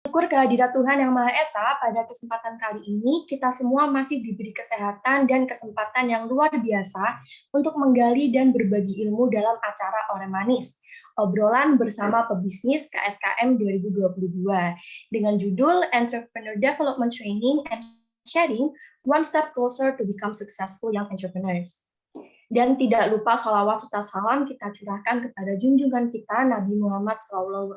Syukur kehadirat Tuhan Yang Maha Esa, pada kesempatan kali ini kita semua masih diberi kesehatan dan kesempatan yang luar biasa untuk menggali dan berbagi ilmu dalam acara Ore Manis, obrolan bersama pebisnis KSKM 2022 dengan judul Entrepreneur Development Training and Sharing One Step Closer to Become Successful Young Entrepreneurs. Dan tidak lupa sholawat serta salam kita curahkan kepada junjungan kita Nabi Muhammad SAW.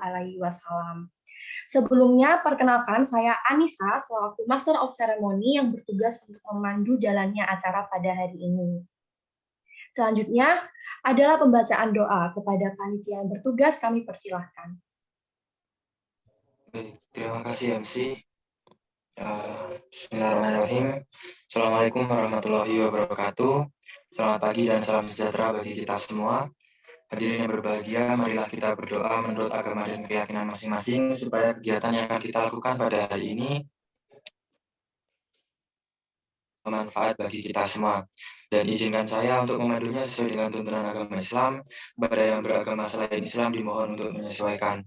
Sebelumnya, perkenalkan saya Anissa selaku Master of Ceremony yang bertugas untuk memandu jalannya acara pada hari ini. Selanjutnya adalah pembacaan doa. Kepada panitia yang bertugas kami persilahkan. Baik, terima kasih MC. Bismillahirrahmanirrahim. Assalamualaikum warahmatullahi wabarakatuh. Selamat pagi dan salam sejahtera bagi kita semua. Hadirin yang berbahagia, marilah kita berdoa menurut agama dan keyakinan masing-masing supaya kegiatan yang akan kita lakukan pada hari ini bermanfaat bagi kita semua. Dan izinkan saya untuk memadunya sesuai dengan tuntunan agama Islam. Kepada yang beragama selain Islam dimohon untuk menyesuaikan.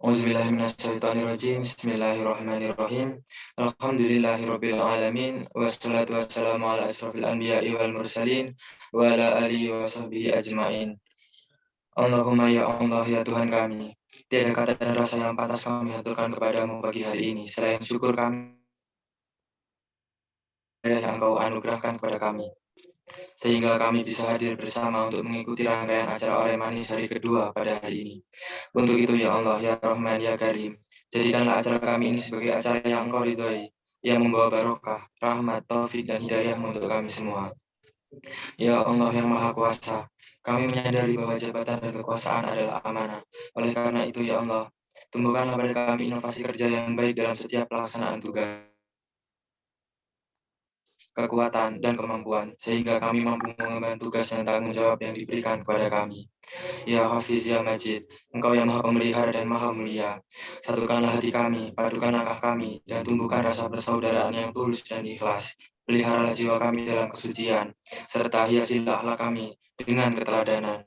Auzubillahiminasyaitonirrajim. Bismillahirrahmanirrahim. Alhamdulillahirabbil alamin wassalatu wassalamu ala asrofil anbiya'i wal mursalin wa ala alihi wa sahbihi ajmain. Allahumma ya Allah ya Tuhan kami, tiada kata dan rasa yang pantas kami haturkan kepadamu pagi hari ini selain syukur kami yang Engkau anugerahkan kepada kami, sehingga kami bisa hadir bersama untuk mengikuti rangkaian acara Ore Manis hari kedua pada hari ini. Untuk itu ya Allah, ya Rahman, ya Karim, jadikanlah acara kami ini sebagai acara yang Engkau ridhoi, yang membawa barokah, rahmat, taufik, dan hidayah untuk kami semua. Ya Allah yang Maha Kuasa, kami menyadari bahwa jabatan dan kekuasaan adalah amanah. Oleh karena itu ya Allah, tumbuhkanlah pada kami inovasi kerja yang baik dalam setiap pelaksanaan tugas, kekuatan, dan kemampuan, sehingga kami mampu mengemban tugas dan tanggung jawab yang diberikan kepada kami. Ya Hafiz ya Majid, Engkau yang Maha Pemelihara dan Maha Mulia, satukanlah hati kami, padukan langkah kami, dan tumbuhkan rasa persaudaraan yang tulus dan ikhlas. Peliharalah jiwa kami dalam kesucian, serta hiasilah akhlak kami dengan keteladanan.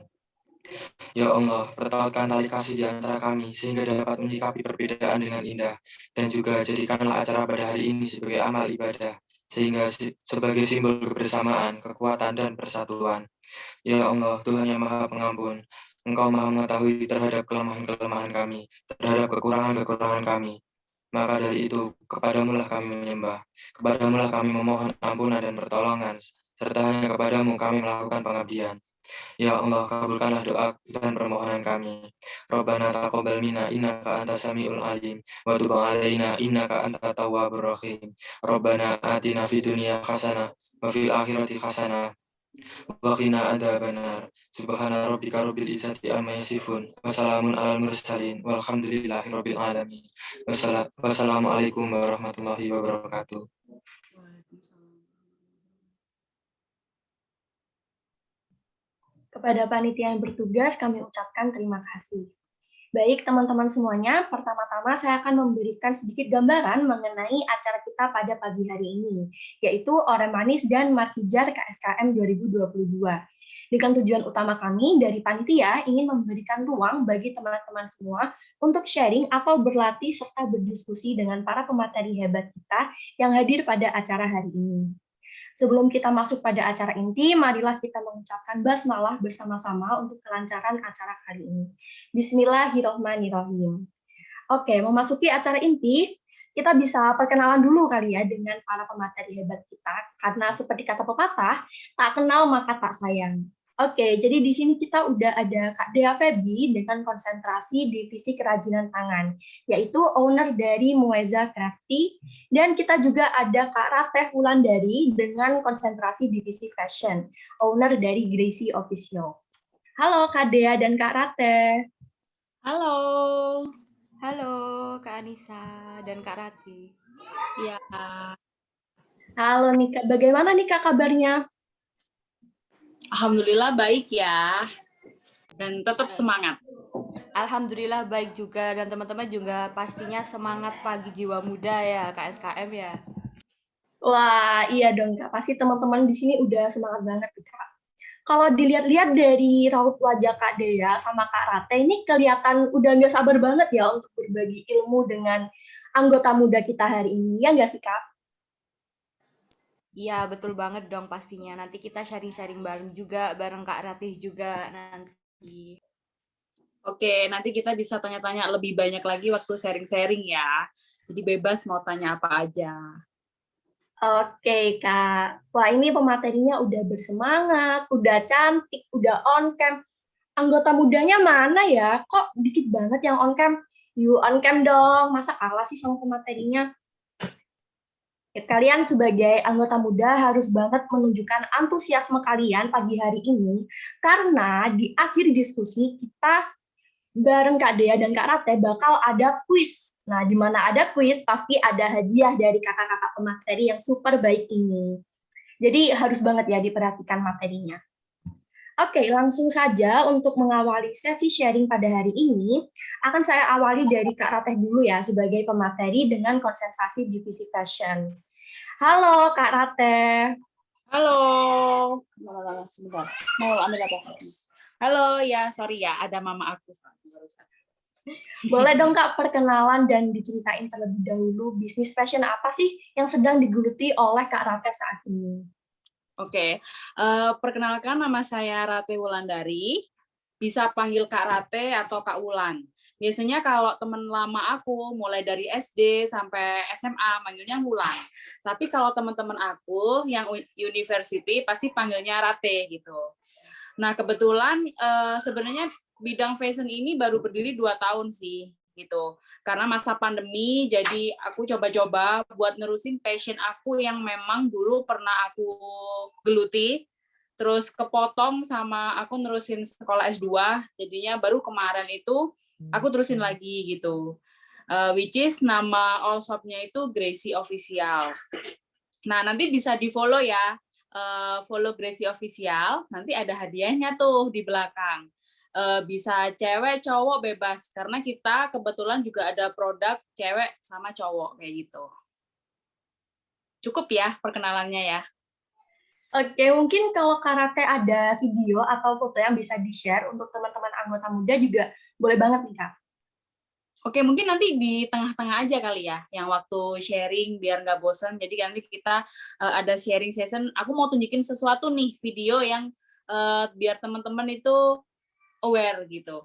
Ya Allah, pertautkan tali kasih di antara kami, sehingga dapat menyikapi perbedaan dengan indah, dan juga jadikanlah acara pada hari ini sebagai amal ibadah, sehingga sebagai simbol kebersamaan, kekuatan, dan persatuan. Ya Allah, Tuhan yang Maha Pengampun, Engkau Maha mengetahui terhadap kelemahan-kelemahan kami, terhadap kekurangan-kekurangan kami. Maka dari itu, kepadamulah kami menyembah, kepadamulah kami memohon ampunan dan pertolongan, serta hanya kepadamu kami melakukan pengabdian. Ya Allah, kabulkanlah doa dan permohonan kami. Rabbana taqabbal minna innaka antas samiul alim wa tub alaina innaka antat tawwabur rahim. Rabbana atina fid dunya hasanah wa fil akhirati hasanah wa qina adzabannar. Subhana rabbika rabbil izzati amma yasifun wa salamun alal mursalin walhamdulillahi rabbil alamin. Wassalamualaikum warahmatullahi wabarakatuh. Kepada panitia yang bertugas kami ucapkan terima kasih. Baik teman-teman semuanya, pertama-tama saya akan memberikan sedikit gambaran mengenai acara kita pada pagi hari ini, yaitu Ore Manis dan Martijar KSKM 2022. Dengan tujuan utama kami dari panitia ingin memberikan ruang bagi teman-teman semua untuk sharing atau berlatih serta berdiskusi dengan para pemateri hebat kita yang hadir pada acara hari ini. Sebelum kita masuk pada acara inti, marilah kita mengucapkan basmalah bersama-sama untuk kelancaran acara kali ini. Bismillahirrahmanirrahim. Oke, memasuki acara inti, kita bisa perkenalan dulu kali ya dengan para pemateri hebat kita, karena seperti kata pepatah, tak kenal maka tak sayang. Oke, jadi di sini kita udah ada Kak Dea Febi dengan konsentrasi divisi kerajinan tangan, yaitu owner dari Mueza Crafty, dan kita juga ada Kak Rateh Wulandari dengan konsentrasi divisi fashion, owner dari Gracie Official. Halo Kak Dea dan Kak Rateh. Halo. Halo Kak Anissa dan Kak Rati. Ya. Halo nih Kak, bagaimana nih Kak kabarnya? Alhamdulillah baik ya. Dan tetap semangat. Alhamdulillah baik juga, dan teman-teman juga pastinya semangat pagi jiwa muda ya KSKM ya. Wah, iya dong Kak. Pasti teman-teman di sini udah semangat banget Kak. Kalau dilihat-lihat dari raut wajah Kak Dea sama Kak Rate ini kelihatan udah nggak sabar banget ya untuk berbagi ilmu dengan anggota muda kita hari ini, ya nggak sih Kak? Iya, betul banget dong pastinya. Nanti kita sharing-sharing bareng juga, bareng Kak Ratih juga nanti. Oke, nanti kita bisa tanya-tanya lebih banyak lagi waktu sharing-sharing ya. Jadi bebas mau tanya apa aja. Oke Kak, wah ini pematerinya udah bersemangat, udah cantik, udah on cam. Anggota mudanya mana ya? Kok dikit banget yang on cam? Yuk on cam dong, masa kalah sih sama pematerinya? Ya, kalian sebagai anggota muda harus banget menunjukkan antusiasme kalian pagi hari ini, karena di akhir diskusi kita bareng Kak Dea dan Kak Rate bakal ada kuis. Nah, di mana ada kuis, pasti ada hadiah dari kakak-kakak pemateri yang super baik ini. Jadi harus banget ya diperhatikan materinya. Oke, langsung saja untuk mengawali sesi sharing pada hari ini, akan saya awali dari Kak Rateh dulu ya sebagai pemateri dengan konsentrasi divisi fashion. Halo Kak Rateh. Halo. Sebentar. Mau ambil apa? Halo, ya sorry ya, ada mama aku. Boleh dong Kak perkenalan dan diceritain terlebih dahulu bisnis fashion apa sih yang sedang digeluti oleh Kak Rateh saat ini? Oke, perkenalkan nama saya Rate Wulandari, bisa panggil Kak Rate atau Kak Wulan. Biasanya kalau teman lama aku, mulai dari SD sampai SMA, manggilnya Wulan. Tapi kalau teman-teman aku yang university, pasti panggilnya Rate gitu. Nah, kebetulan sebenarnya bidang fashion ini baru berdiri 2 tahun sih gitu. Karena masa pandemi, jadi aku coba-coba buat nerusin passion aku yang memang dulu pernah aku geluti, terus kepotong sama aku nerusin sekolah S2, jadinya baru kemarin itu aku terusin lagi gitu. Which is nama all shop-nya itu Gracie Official. Nah, nanti bisa di-follow ya. Follow Gracie Official, nanti ada hadiahnya tuh di belakang. Bisa cewek, cowok bebas. Karena kita kebetulan juga ada produk cewek sama cowok kayak gitu. Cukup ya perkenalannya ya. Oke, mungkin kalau karate ada video atau foto yang bisa di-share untuk teman-teman anggota muda juga boleh banget nih, Kak. Oke, mungkin nanti di tengah-tengah aja kali ya, yang waktu sharing biar nggak bosan. Jadi nanti kita ada sharing session. Aku mau tunjukin sesuatu nih, video yang biar teman-teman itu aware gitu.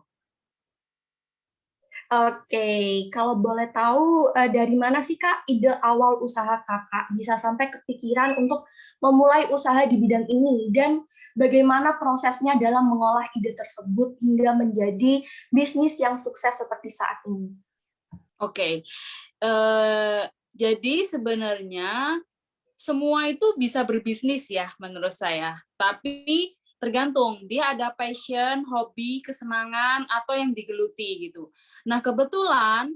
Oke, kalau boleh tahu dari mana sih Kak ide awal usaha Kakak bisa sampai kepikiran untuk memulai usaha di bidang ini dan bagaimana prosesnya dalam mengolah ide tersebut hingga menjadi bisnis yang sukses seperti saat ini? Oke, jadi sebenarnya semua itu bisa berbisnis ya menurut saya. Tapi tergantung dia ada passion, hobi, kesenangan atau yang digeluti gitu. Nah kebetulan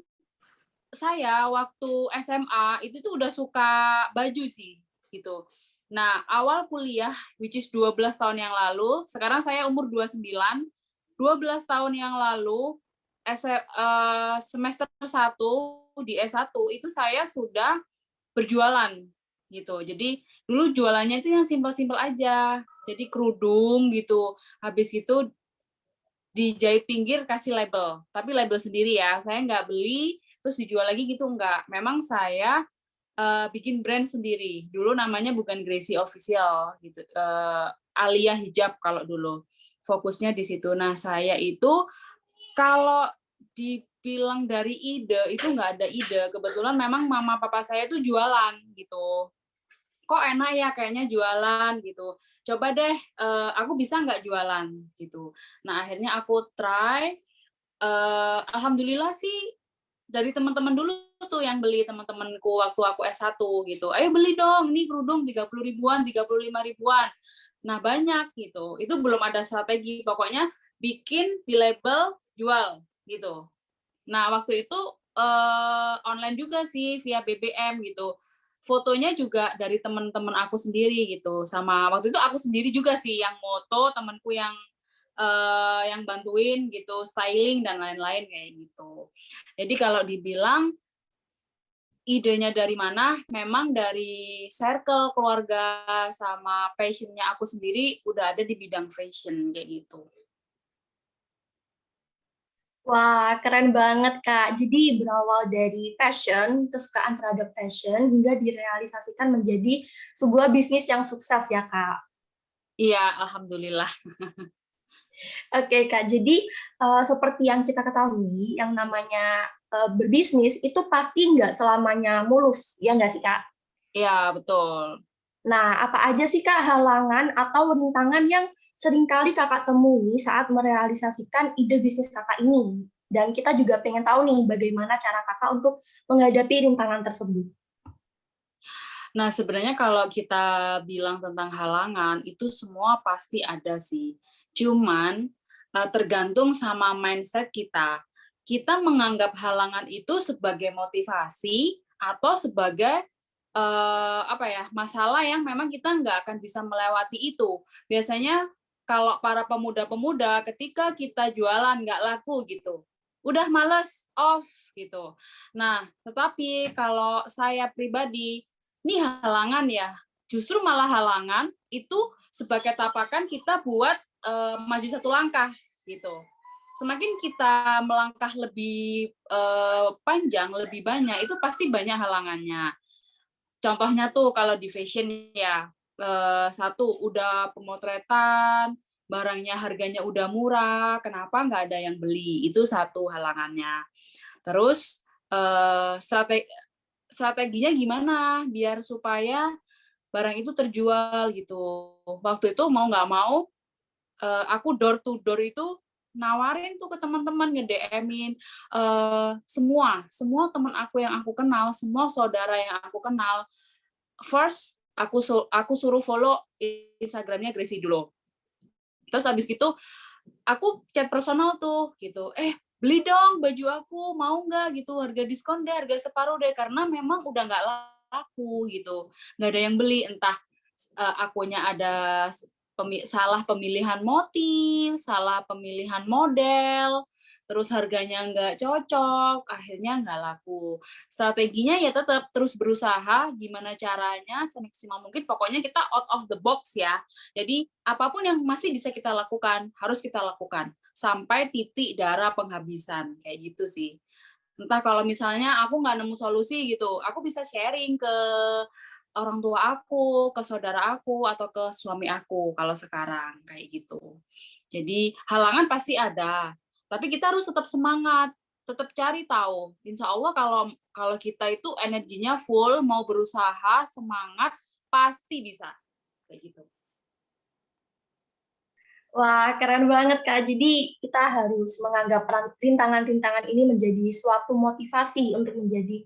saya waktu SMA itu tuh udah suka baju sih gitu. Nah awal kuliah, which is 12 tahun yang lalu, sekarang saya umur 29, 12 tahun yang lalu semester 1 di S1 itu saya sudah berjualan gitu. Jadi dulu jualannya itu yang simpel-simpel aja. Jadi kerudung gitu. Habis gitu dijahit pinggir kasih label. Tapi label sendiri ya. Saya nggak beli terus dijual lagi gitu nggak. Memang saya bikin brand sendiri. Dulu namanya bukan Gracie Official gitu. Alia Hijab kalau dulu. Fokusnya di situ. Nah, saya itu kalau dibilang dari ide itu nggak ada ide. Kebetulan memang mama papa saya itu jualan gitu. Kok enak ya kayaknya jualan gitu. Coba deh, aku bisa nggak jualan gitu. Nah akhirnya aku try. Alhamdulillah sih dari teman-teman dulu tuh yang beli teman-temanku waktu aku S1 gitu. Ayo beli dong, ini kerudung 30 ribuan, 35 ribuan. Nah banyak gitu. Itu belum ada strategi. Pokoknya bikin di label jual gitu. Nah, waktu itu online juga sih via BBM gitu. Fotonya juga dari teman-teman aku sendiri gitu. Sama waktu itu aku sendiri juga sih yang moto, temanku yang bantuin gitu, styling dan lain-lain kayak gitu. Jadi kalau dibilang idenya dari mana? Memang dari circle keluarga sama passion-nya aku sendiri udah ada di bidang fashion kayak gitu. Wah, keren banget, Kak. Jadi berawal dari passion, kesukaan terhadap fashion, hingga direalisasikan menjadi sebuah bisnis yang sukses ya, Kak. Iya, alhamdulillah. Oke, Kak. Jadi, seperti yang kita ketahui, yang namanya berbisnis itu pasti nggak selamanya mulus, ya nggak sih, Kak? Iya, betul. Nah, apa aja sih, Kak, halangan atau rintangan yang seringkali Kakak temui saat merealisasikan ide bisnis Kakak ini? Dan kita juga pengen tahu nih, bagaimana cara Kakak untuk menghadapi rintangan tersebut. Nah, sebenarnya kalau kita bilang tentang halangan, itu semua pasti ada sih. Cuman tergantung sama mindset kita. Kita menganggap halangan itu sebagai motivasi atau sebagai apa ya, masalah yang memang kita nggak akan bisa melewati itu. Biasanya kalau para pemuda-pemuda ketika kita jualan nggak laku gitu, udah males off gitu. Nah, tetapi kalau saya pribadi, ini halangan ya. Justru malah halangan itu sebagai tapakan kita buat maju satu langkah gitu. Semakin kita melangkah lebih panjang, lebih banyak, itu pasti banyak halangannya. Contohnya tuh kalau di fashion ya, satu udah pemotretan, barangnya harganya udah murah, kenapa nggak ada yang beli? Itu satu halangannya. Terus strateginya gimana biar supaya barang itu terjual gitu. Waktu itu mau nggak mau aku door to door itu nawarin tuh ke teman-teman, nge-DM-in semua teman aku yang aku kenal, semua saudara yang aku kenal. First aku suruh follow Instagramnya Gracie dulu. Terus habis gitu aku chat personal tuh gitu, beli dong baju aku, mau nggak gitu, harga diskon deh, harga separuh deh, karena memang udah nggak laku gitu, nggak ada yang beli, entah akunya ada salah pemilihan motif, salah pemilihan model, terus harganya nggak cocok, akhirnya nggak laku. Strateginya ya tetap terus berusaha, gimana caranya semaksimal mungkin, pokoknya kita out of the box ya. Jadi apapun yang masih bisa kita lakukan, harus kita lakukan sampai titik darah penghabisan, kayak gitu sih. Entah kalau misalnya aku nggak nemu solusi gitu, aku bisa sharing ke orang tua aku, ke saudara aku, atau ke suami aku kalau sekarang, kayak gitu. Jadi halangan pasti ada, tapi kita harus tetap semangat, tetap cari tahu. Insya Allah kalau kita itu energinya full, mau berusaha, semangat, pasti bisa. Kayak gitu. Wah, keren banget, Kak. Jadi kita harus menganggap rintangan-rintangan ini menjadi suatu motivasi untuk menjadi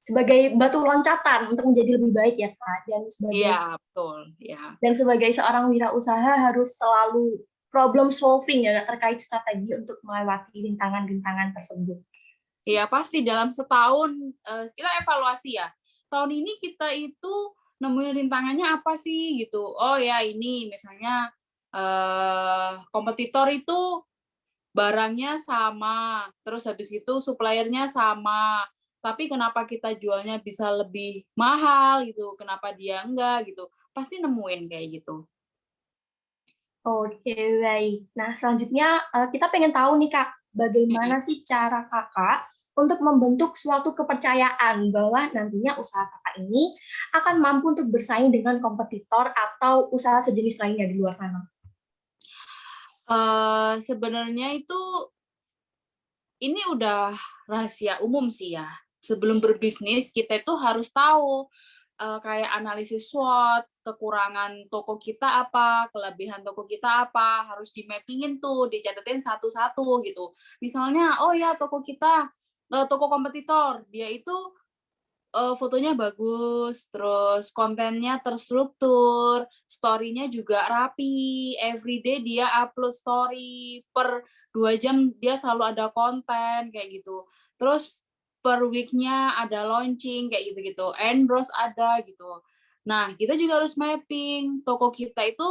sebagai batu loncatan untuk menjadi lebih baik ya, Kak. Iya, betul. Ya. Dan sebagai seorang wirausaha harus selalu problem solving ya, Kak, terkait strategi untuk melewati rintangan-rintangan tersebut. Iya, pasti dalam setahun kita evaluasi ya. Tahun ini kita itu nemuin rintangannya apa sih gitu. Oh ya, ini misalnya kompetitor itu barangnya sama, terus habis itu suppliernya sama, tapi kenapa kita jualnya bisa lebih mahal gitu, kenapa dia enggak gitu, pasti nemuin kayak gitu. Oke, baik. Nah, selanjutnya kita pengen tahu nih, Kak, bagaimana sih cara Kakak untuk membentuk suatu kepercayaan bahwa nantinya usaha Kakak ini akan mampu untuk bersaing dengan kompetitor atau usaha sejenis lainnya di luar sana? Sebenarnya itu ini udah rahasia umum sih ya. Sebelum berbisnis kita itu harus tahu kayak analisis SWOT, kekurangan toko kita apa, kelebihan toko kita apa, harus di-mappingin tuh, dicatetin satu-satu gitu. Misalnya, oh ya toko kita, toko kompetitor, dia itu fotonya bagus, terus kontennya terstruktur, story-nya juga rapi, everyday dia upload story, per 2 jam dia selalu ada konten, kayak gitu. Terus per week-nya ada launching, kayak gitu-gitu, endorse ada, gitu. Nah, kita juga harus mapping, toko kita itu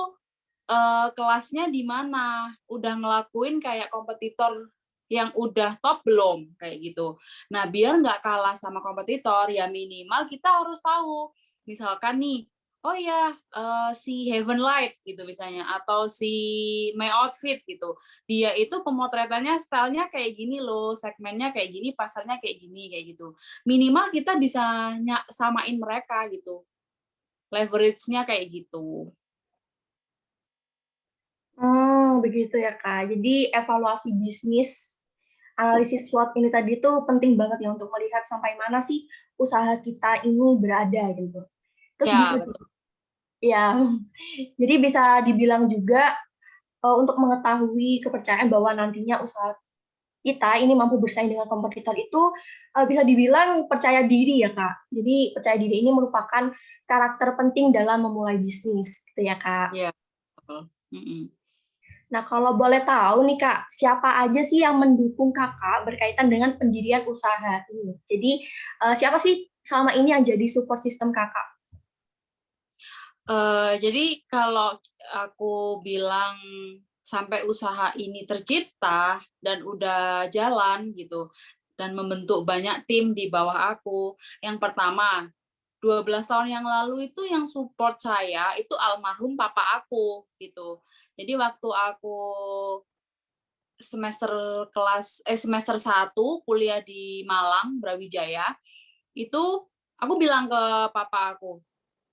kelasnya di mana, udah ngelakuin kayak kompetitor yang udah top belum kayak gitu. Nah, biar nggak kalah sama kompetitor, ya minimal kita harus tahu. Misalkan nih, oh ya si Heaven Light gitu misalnya, atau si My Outfit gitu. Dia itu pemotretannya stylenya kayak gini loh, segmennya kayak gini, pasarnya kayak gini kayak gitu. Minimal kita bisa samain mereka gitu. Leverage-nya kayak gitu. Begitu ya Kak. Jadi evaluasi bisnis, analisis SWOT ini tadi tuh penting banget ya untuk melihat sampai mana sih usaha kita ini berada gitu. Terus Ya, bisa betul. ya, jadi bisa dibilang juga untuk mengetahui kepercayaan bahwa nantinya usaha kita ini mampu bersaing dengan kompetitor itu bisa dibilang percaya diri ya Kak. Jadi percaya diri ini merupakan karakter penting dalam memulai bisnis, gitu ya Kak. Ya, betul. Nah, kalau boleh tahu nih Kak, siapa aja sih yang mendukung Kakak berkaitan dengan pendirian usaha ini? Jadi, siapa sih selama ini yang jadi support system Kakak? Jadi kalau aku bilang sampai usaha ini tercipta dan udah jalan gitu, dan membentuk banyak tim di bawah aku. Yang pertama, 12 tahun yang lalu itu yang support saya itu almarhum papa aku gitu. Jadi waktu aku semester 1 kuliah di Malang, Brawijaya, itu aku bilang ke papa aku,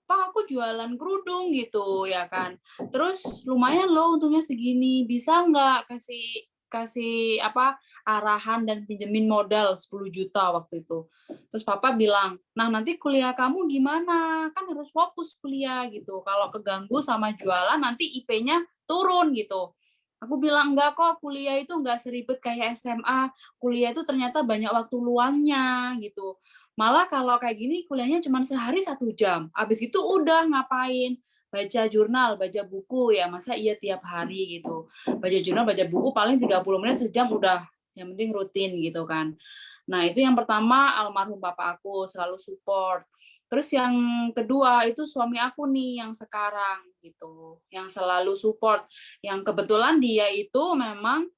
"Pak, aku jualan kerudung," gitu ya kan. Terus lumayan loh untungnya segini, bisa nggak kasih kasih apa arahan dan pinjemin modal 10 juta waktu itu. Terus papa bilang, "Nah, nanti kuliah kamu gimana? Kan harus fokus kuliah gitu. Kalau keganggu sama jualan nanti IP-nya turun gitu." Aku bilang, "Enggak kok, kuliah itu enggak seribet kayak SMA. Kuliah itu ternyata banyak waktu luangnya gitu. Malah kalau kayak gini kuliahnya cuma sehari 1 jam. Habis itu udah ngapain? Baca jurnal, baca buku ya. Masa iya tiap hari gitu. Baca jurnal, baca buku paling 30 menit sejam udah. Yang penting rutin gitu kan. Nah, itu yang pertama almarhum bapak aku selalu support. Terus yang kedua itu suami aku nih yang sekarang gitu, yang selalu support. Yang kebetulan dia itu memang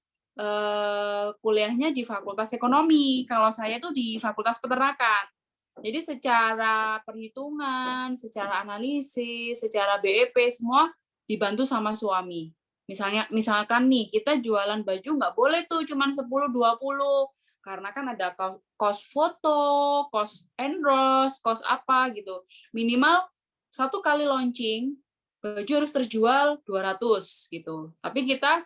kuliahnya di Fakultas Ekonomi. Kalau saya itu di Fakultas Peternakan. Jadi secara perhitungan, secara analisis, secara BEP semua dibantu sama suami. Misalkan nih kita jualan baju nggak boleh tuh cuman 10-20 karena kan ada cost foto, cost endorse, cost apa gitu. Minimal 1 kali launching baju harus terjual 200 gitu. Tapi kita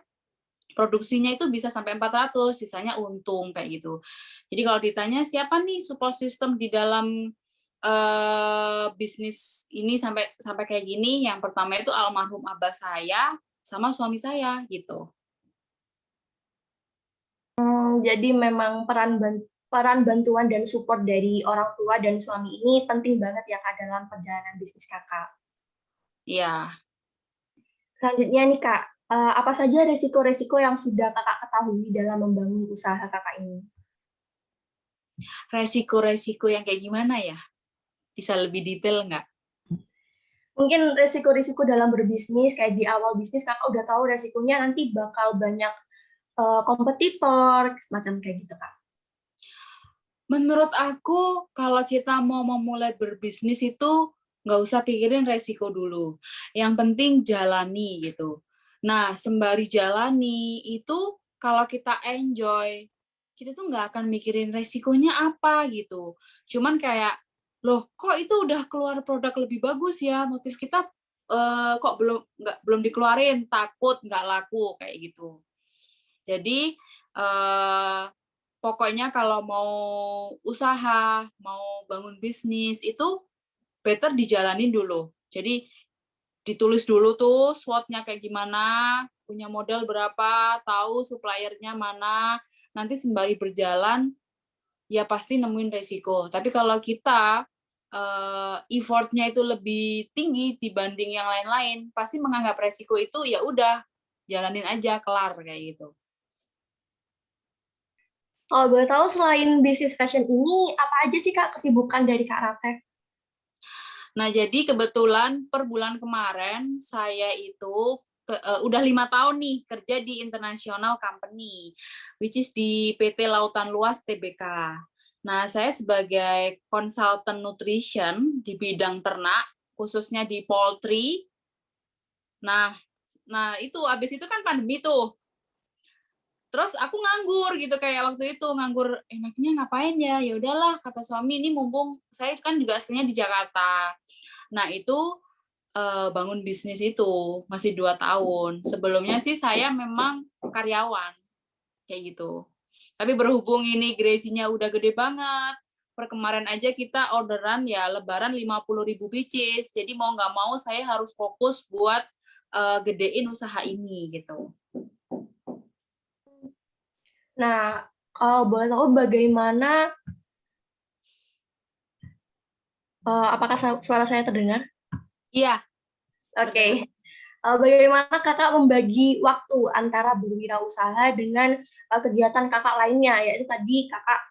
produksinya itu bisa sampai 400, sisanya untung kayak gitu. Jadi kalau ditanya siapa nih support system di dalam bisnis ini sampai kayak gini, yang pertama itu almarhum abah saya sama suami saya gitu. Jadi memang peran bantuan dan support dari orang tua dan suami ini penting banget ya Kak dalam perjalanan bisnis Kakak. Iya. Selanjutnya nih Kak, apa saja resiko-resiko yang sudah Kakak ketahui dalam membangun usaha Kakak ini? Resiko-resiko yang kayak gimana ya? Bisa lebih detail nggak? Mungkin resiko-resiko dalam berbisnis, kayak di awal bisnis Kakak udah tahu resikonya nanti bakal banyak kompetitor, semacam kayak gitu Kak. Menurut aku, kalau kita mau memulai berbisnis itu nggak usah pikirin resiko dulu. Yang penting jalani gitu. Nah, sembari jalani itu kalau kita enjoy, kita tuh nggak akan mikirin resikonya apa gitu. Cuman kayak, loh kok itu udah keluar produk lebih bagus ya, motif kita kok belum dikeluarin, takut nggak laku kayak gitu. Jadi pokoknya kalau mau usaha, mau bangun bisnis itu better dijalanin dulu. Jadi ditulis dulu tuh SWOT-nya kayak gimana, punya modal berapa, tahu suppliernya mana, nanti sembari berjalan ya pasti nemuin resiko. Tapi kalau kita effort-nya itu lebih tinggi dibanding yang lain-lain, pasti menganggap resiko itu ya udah jalanin aja kelar kayak gitu. Kalau boleh tahu selain bisnis fashion ini, apa aja sih Kak kesibukan dari Kak Ratef? Nah, jadi kebetulan per bulan kemarin saya itu udah 5 tahun nih kerja di international company, which is di PT Lautan Luas Tbk. Nah, saya sebagai konsultan nutrition di bidang ternak, khususnya di poultry. Nah itu abis itu kan pandemi tuh. Terus aku nganggur gitu, kayak waktu itu nganggur, enaknya ngapain ya? Ya udahlah, kata suami, ini mumpung saya kan juga aslinya di Jakarta. Nah, itu bangun bisnis itu masih 2 tahun. Sebelumnya sih saya memang karyawan kayak gitu. Tapi berhubung ini Gracie-nya udah gede banget, per kemarin aja kita orderan ya lebaran 50.000 pieces. Jadi mau nggak mau saya harus fokus buat gedein usaha ini gitu. Nah, kalau boleh tahu bagaimana, apakah suara saya terdengar? Iya. Oke. Bagaimana kakak membagi waktu antara berwirausaha dengan kegiatan kakak lainnya, yaitu tadi kakak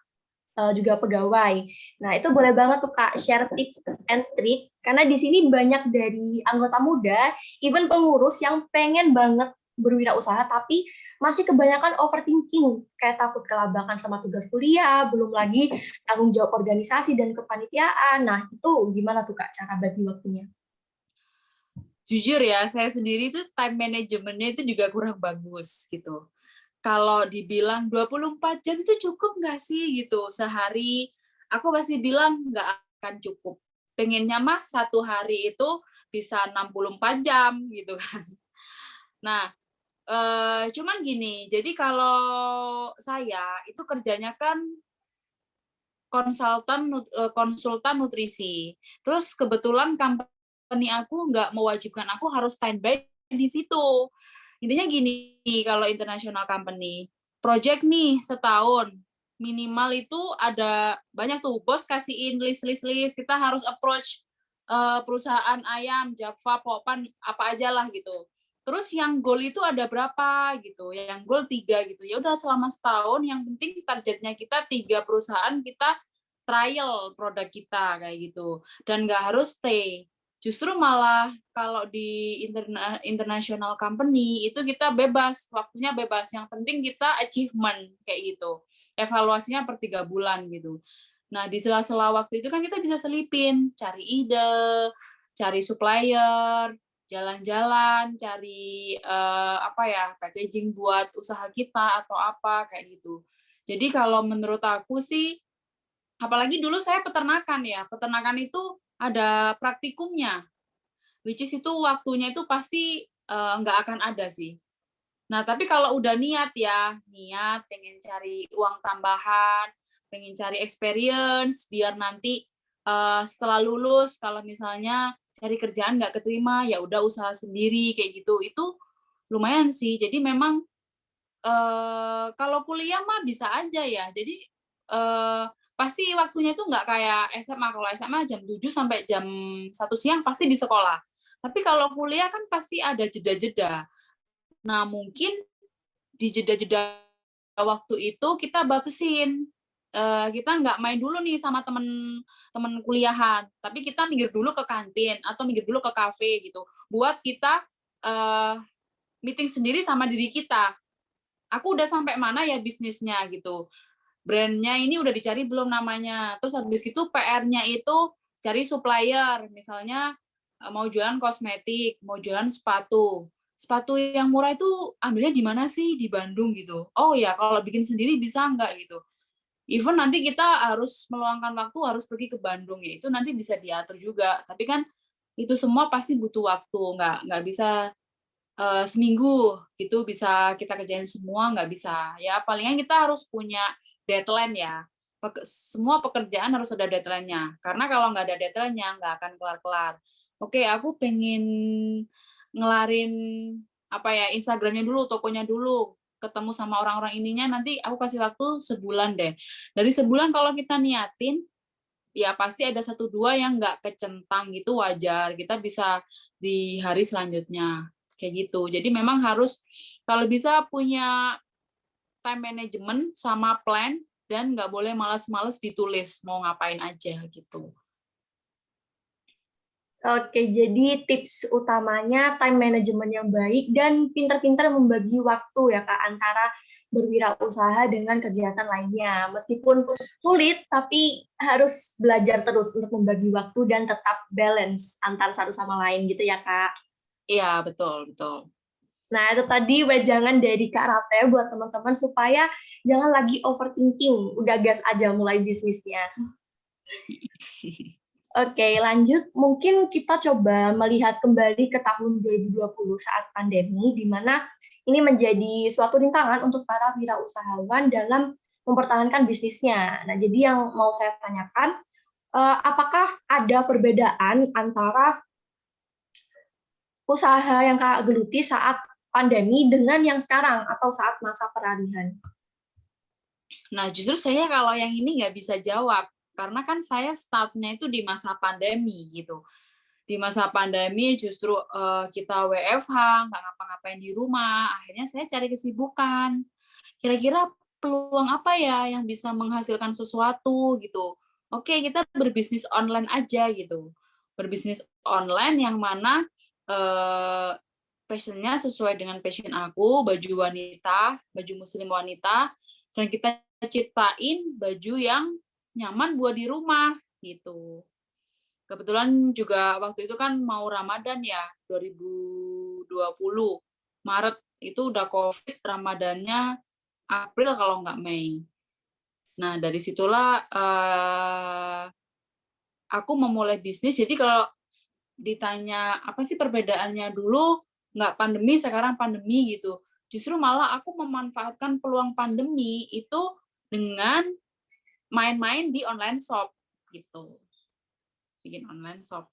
juga pegawai. Nah, itu boleh banget tuh Kak share tips and trick, karena di sini banyak dari anggota muda, even pengurus yang pengen banget berwirausaha, tapi masih kebanyakan overthinking, kayak takut kelabakan sama tugas kuliah, belum lagi tanggung jawab organisasi dan kepanitiaan. Nah, itu gimana tuh Kak cara bagi waktunya? Jujur ya, saya sendiri tuh time management-nya itu juga kurang bagus gitu. Kalau dibilang 24 jam itu cukup nggak sih gitu sehari, aku pasti bilang nggak akan cukup. Pengennya mah satu hari itu bisa 64 jam gitu kan. Nah, cuman gini, jadi kalau saya itu kerjanya kan konsultan nutrisi. Terus kebetulan company aku nggak mewajibkan aku harus standby di situ. Intinya gini, kalau international company, project nih setahun, minimal itu ada banyak tuh, bos kasihin list, kita harus approach perusahaan ayam, Java, Popan, apa aja lah gitu. Terus yang goal itu ada berapa gitu, yang goal 3 gitu. Ya udah selama setahun, yang penting targetnya kita 3 perusahaan, kita trial produk kita kayak gitu. Dan nggak harus stay. Justru malah kalau di international company itu kita bebas, waktunya bebas. Yang penting kita achievement kayak gitu. Evaluasinya per 3 bulan gitu. Nah, di sela-sela waktu itu kan kita bisa selipin, cari ide, cari supplier, jalan-jalan, cari packaging buat usaha kita atau apa kayak gitu. Jadi kalau menurut aku sih, apalagi dulu saya peternakan ya, peternakan itu ada praktikumnya, which is itu waktunya itu pasti nggak akan ada sih. Nah, tapi kalau udah niat pengen cari uang tambahan, pengen cari experience, biar nanti setelah lulus, kalau misalnya cari kerjaan nggak keterima, ya udah usaha sendiri, kayak gitu. Itu lumayan sih. Jadi memang kalau kuliah mah bisa aja ya. Jadi pasti waktunya itu nggak kayak SMA. Kalau SMA jam 7 sampai jam 1 siang pasti di sekolah. Tapi kalau kuliah kan pasti ada jeda-jeda. Nah, mungkin di jeda-jeda waktu itu kita batasin. Kita nggak main dulu nih sama temen kuliahan, tapi kita minggir dulu ke kantin atau minggir dulu ke kafe gitu. Buat kita meeting sendiri sama diri kita. Aku udah sampai mana ya bisnisnya gitu. Brandnya ini udah dicari belum namanya. Terus habis itu PR-nya itu cari supplier. Misalnya mau jualan kosmetik, mau jualan sepatu. Sepatu yang murah itu ambilnya di mana sih? Di Bandung gitu. Oh ya, kalau bikin sendiri bisa nggak gitu. Even nanti kita harus meluangkan waktu, harus pergi ke Bandung ya. Itu nanti bisa diatur juga. Tapi kan itu semua pasti butuh waktu. Nggak bisa seminggu gitu bisa kita kerjain semua, nggak bisa. Ya palingan kita harus punya deadline ya. Semua pekerjaan harus ada deadline-nya. Karena kalau nggak ada deadline-nya, nggak akan kelar-kelar. Oke, aku pengen ngelarin Instagramnya dulu, tokonya dulu, ketemu sama orang-orang ininya, nanti aku kasih waktu sebulan deh. Dari sebulan kalau kita niatin, ya pasti ada 1-2 yang nggak kecentang gitu, wajar. Kita bisa di hari selanjutnya. Kayak gitu. Jadi memang harus kalau bisa punya time management sama plan, dan nggak boleh malas-males ditulis mau ngapain aja gitu. Oke, jadi tips utamanya time management yang baik dan pintar-pintar membagi waktu ya Kak antara berwirausaha dengan kegiatan lainnya. Meskipun sulit, tapi harus belajar terus untuk membagi waktu dan tetap balance antar satu sama lain gitu ya Kak. Iya, betul, betul. Nah, itu tadi wejangan dari Kak Rate buat teman-teman supaya jangan lagi overthinking, udah gas aja mulai bisnisnya. Oke, lanjut. Mungkin kita coba melihat kembali ke tahun 2020 saat pandemi, di mana ini menjadi suatu rintangan untuk para wirausahawan dalam mempertahankan bisnisnya. Nah, jadi yang mau saya tanyakan, apakah ada perbedaan antara usaha yang Kak geluti saat pandemi dengan yang sekarang atau saat masa peralihan? Nah, justru saya kalau yang ini nggak bisa jawab, karena kan saya startnya itu di masa pandemi gitu. Di masa pandemi justru kita WFH, nggak ngapa-ngapain di rumah, akhirnya saya cari kesibukan. Kira-kira peluang apa ya yang bisa menghasilkan sesuatu gitu. Oke, kita berbisnis online aja gitu. Berbisnis online yang mana passionnya sesuai dengan passion aku, baju wanita, baju muslim wanita, dan kita ciptain baju yang nyaman buat di rumah gitu. Kebetulan juga waktu itu kan mau Ramadan ya, 2020. Maret itu udah COVID, Ramadannya April kalau nggak Mei. Nah, dari situlah aku memulai bisnis. Jadi kalau ditanya apa sih perbedaannya dulu, nggak pandemi, sekarang pandemi gitu. Justru malah aku memanfaatkan peluang pandemi itu dengan main-main di online shop gitu. Bikin online shop.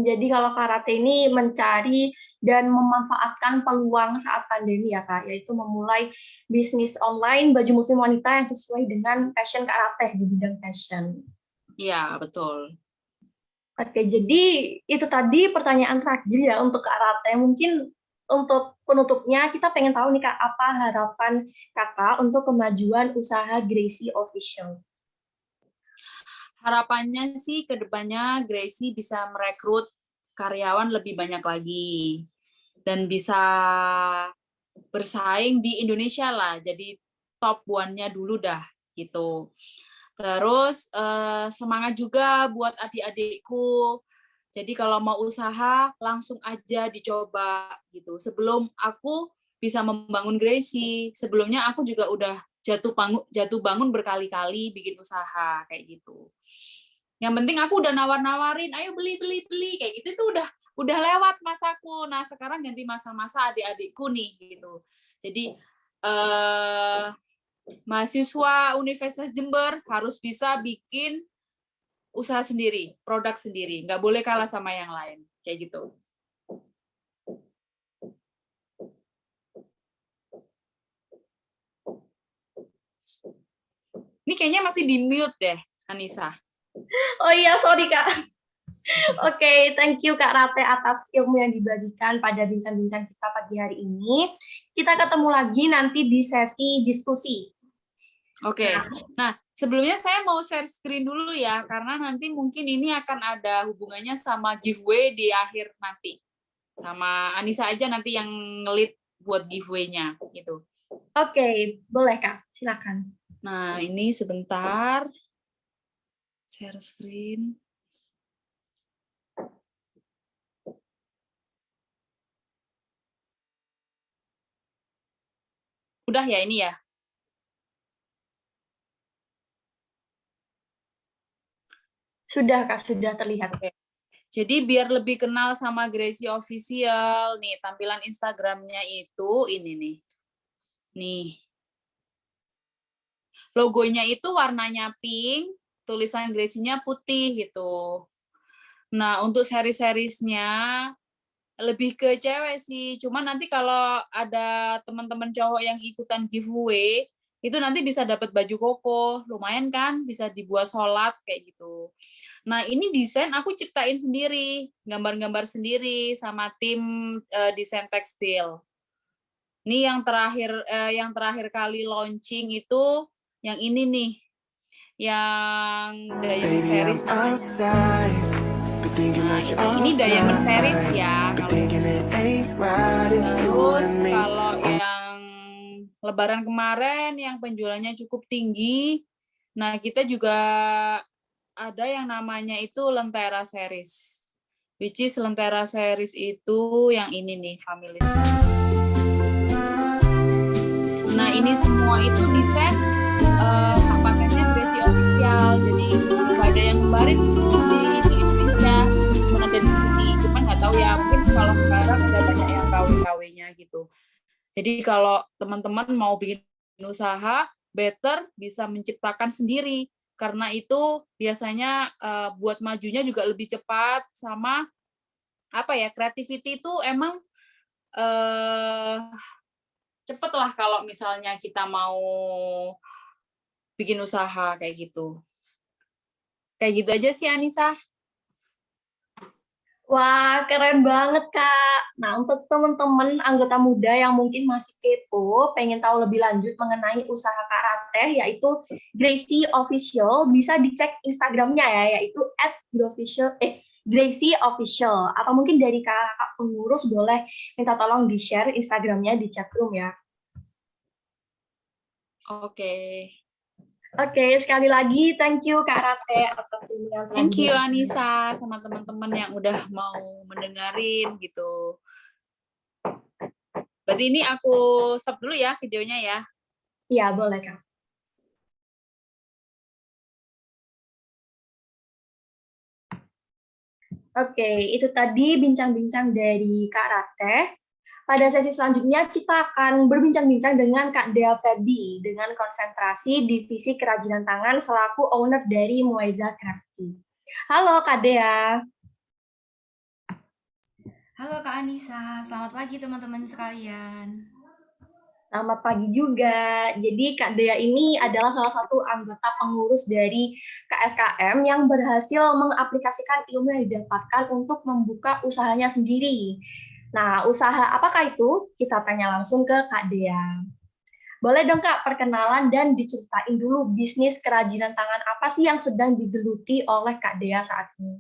Jadi kalau karate ini mencari dan memanfaatkan peluang saat pandemi ya Kak, yaitu memulai bisnis online baju muslim wanita yang sesuai dengan passion karate di bidang fashion. Iya, betul. Oke, jadi itu tadi pertanyaan terakhir ya untuk karate. Mungkin untuk penutupnya kita pengen tahu nih Kak, apa harapan Kakak untuk kemajuan usaha Gracie Official? Harapannya sih ke depannya Gracie bisa merekrut karyawan lebih banyak lagi dan bisa bersaing di Indonesia lah, jadi top one-nya dulu dah gitu. Terus semangat juga buat adik-adikku. Jadi kalau mau usaha langsung aja dicoba gitu. Sebelum aku bisa membangun Gracie, sebelumnya aku juga udah jatuh bangun berkali-kali bikin usaha kayak gitu. Yang penting aku udah nawar-nawarin, ayo beli kayak gitu itu udah lewat masaku. Nah, sekarang ganti masa-masa adik-adikku nih gitu. Jadi mahasiswa Universitas Jember harus bisa bikin usaha sendiri, produk sendiri, nggak boleh kalah sama yang lain kayak gitu. Ini kayaknya masih di mute deh, Anissa. Oh iya, sorry Kak. Oke, thank you Kak Rate atas ilmu yang dibagikan pada bincang-bincang kita pagi hari ini. Kita ketemu lagi nanti di sesi diskusi. Oke. Nah, sebelumnya saya mau share screen dulu ya, karena nanti mungkin ini akan ada hubungannya sama giveaway di akhir nanti. Sama Anissa aja nanti yang ngelit buat giveaway-nya gitu. Oke, boleh Kak, silakan. Nah, ini sebentar. Share screen. Udah ya ini ya? Sudah Kak, sudah terlihat. Oke. Jadi biar lebih kenal sama Gracie Official, nih tampilan Instagramnya itu ini nih. Nih. Logonya itu warnanya pink, tulisan Gracie-nya putih gitu. Nah, untuk seri-serisnya lebih ke cewek sih. Cuma nanti kalau ada teman-teman cowok yang ikutan giveaway, itu nanti bisa dapat baju koko. Lumayan kan, bisa dibuat sholat kayak gitu. Nah, ini desain aku ciptain sendiri, gambar-gambar sendiri sama tim desain tekstil. Ini yang terakhir kali launching itu yang ini nih. yang Diamond Baby, Series I'm namanya. outside, but thinking Nah, like you're ini Diamond Series alright. ya. But thinking it ain't right if you Terus and me. kalau yang Lebaran kemarin yang penjualannya cukup tinggi, nah kita juga ada yang namanya itu Lentera Series. Which is Lentera Series itu yang ini nih, Family Set. Nah, ini semua itu di-set paketnya Gracie Official. Jadi nggak ada yang kemarin tuh di Indonesia, cuma ada di sini. Cuman nggak tahu ya, mungkin kalau sekarang udah banyak yang KW-KW-nya gitu. Jadi kalau teman-teman mau bikin usaha, better bisa menciptakan sendiri. Karena itu biasanya buat majunya juga lebih cepat, sama apa ya, creativity itu emang cepet lah kalau misalnya kita mau bikin usaha kayak gitu. Kayak gitu aja sih, Anissa. Wah, keren banget, Kak. Nah, untuk teman-teman anggota muda yang mungkin masih kepo, pengen tahu lebih lanjut mengenai usaha Kak Rateh, yaitu Gracie Official, bisa dicek Instagramnya ya, yaitu @Gracie Official. Atau mungkin dari kakak pengurus boleh minta tolong di-share Instagramnya di chatroom ya. Oke. Oke, sekali lagi thank you Kak Rateh atas ilmunya yang telah Thank you, diberikan. Anissa, sama teman-teman yang udah mau mendengarin gitu. Berarti ini aku stop dulu ya videonya ya. Iya, boleh Kak. Oke, itu tadi bincang-bincang dari Kak Rateh. Pada sesi selanjutnya kita akan berbincang-bincang dengan Kak Dea Febi dengan konsentrasi divisi kerajinan tangan selaku owner dari Muaiza Crafty. Halo Kak Dea. Halo Kak Anissa, selamat pagi teman-teman sekalian. Selamat pagi juga. Jadi Kak Dea ini adalah salah satu anggota pengurus dari KSKM yang berhasil mengaplikasikan ilmu yang didapatkan untuk membuka usahanya sendiri. Nah, usaha apakah itu? Kita tanya langsung ke Kak Dea. Boleh dong Kak, perkenalan dan diceritain dulu bisnis kerajinan tangan apa sih yang sedang digeluti oleh Kak Dea saat ini?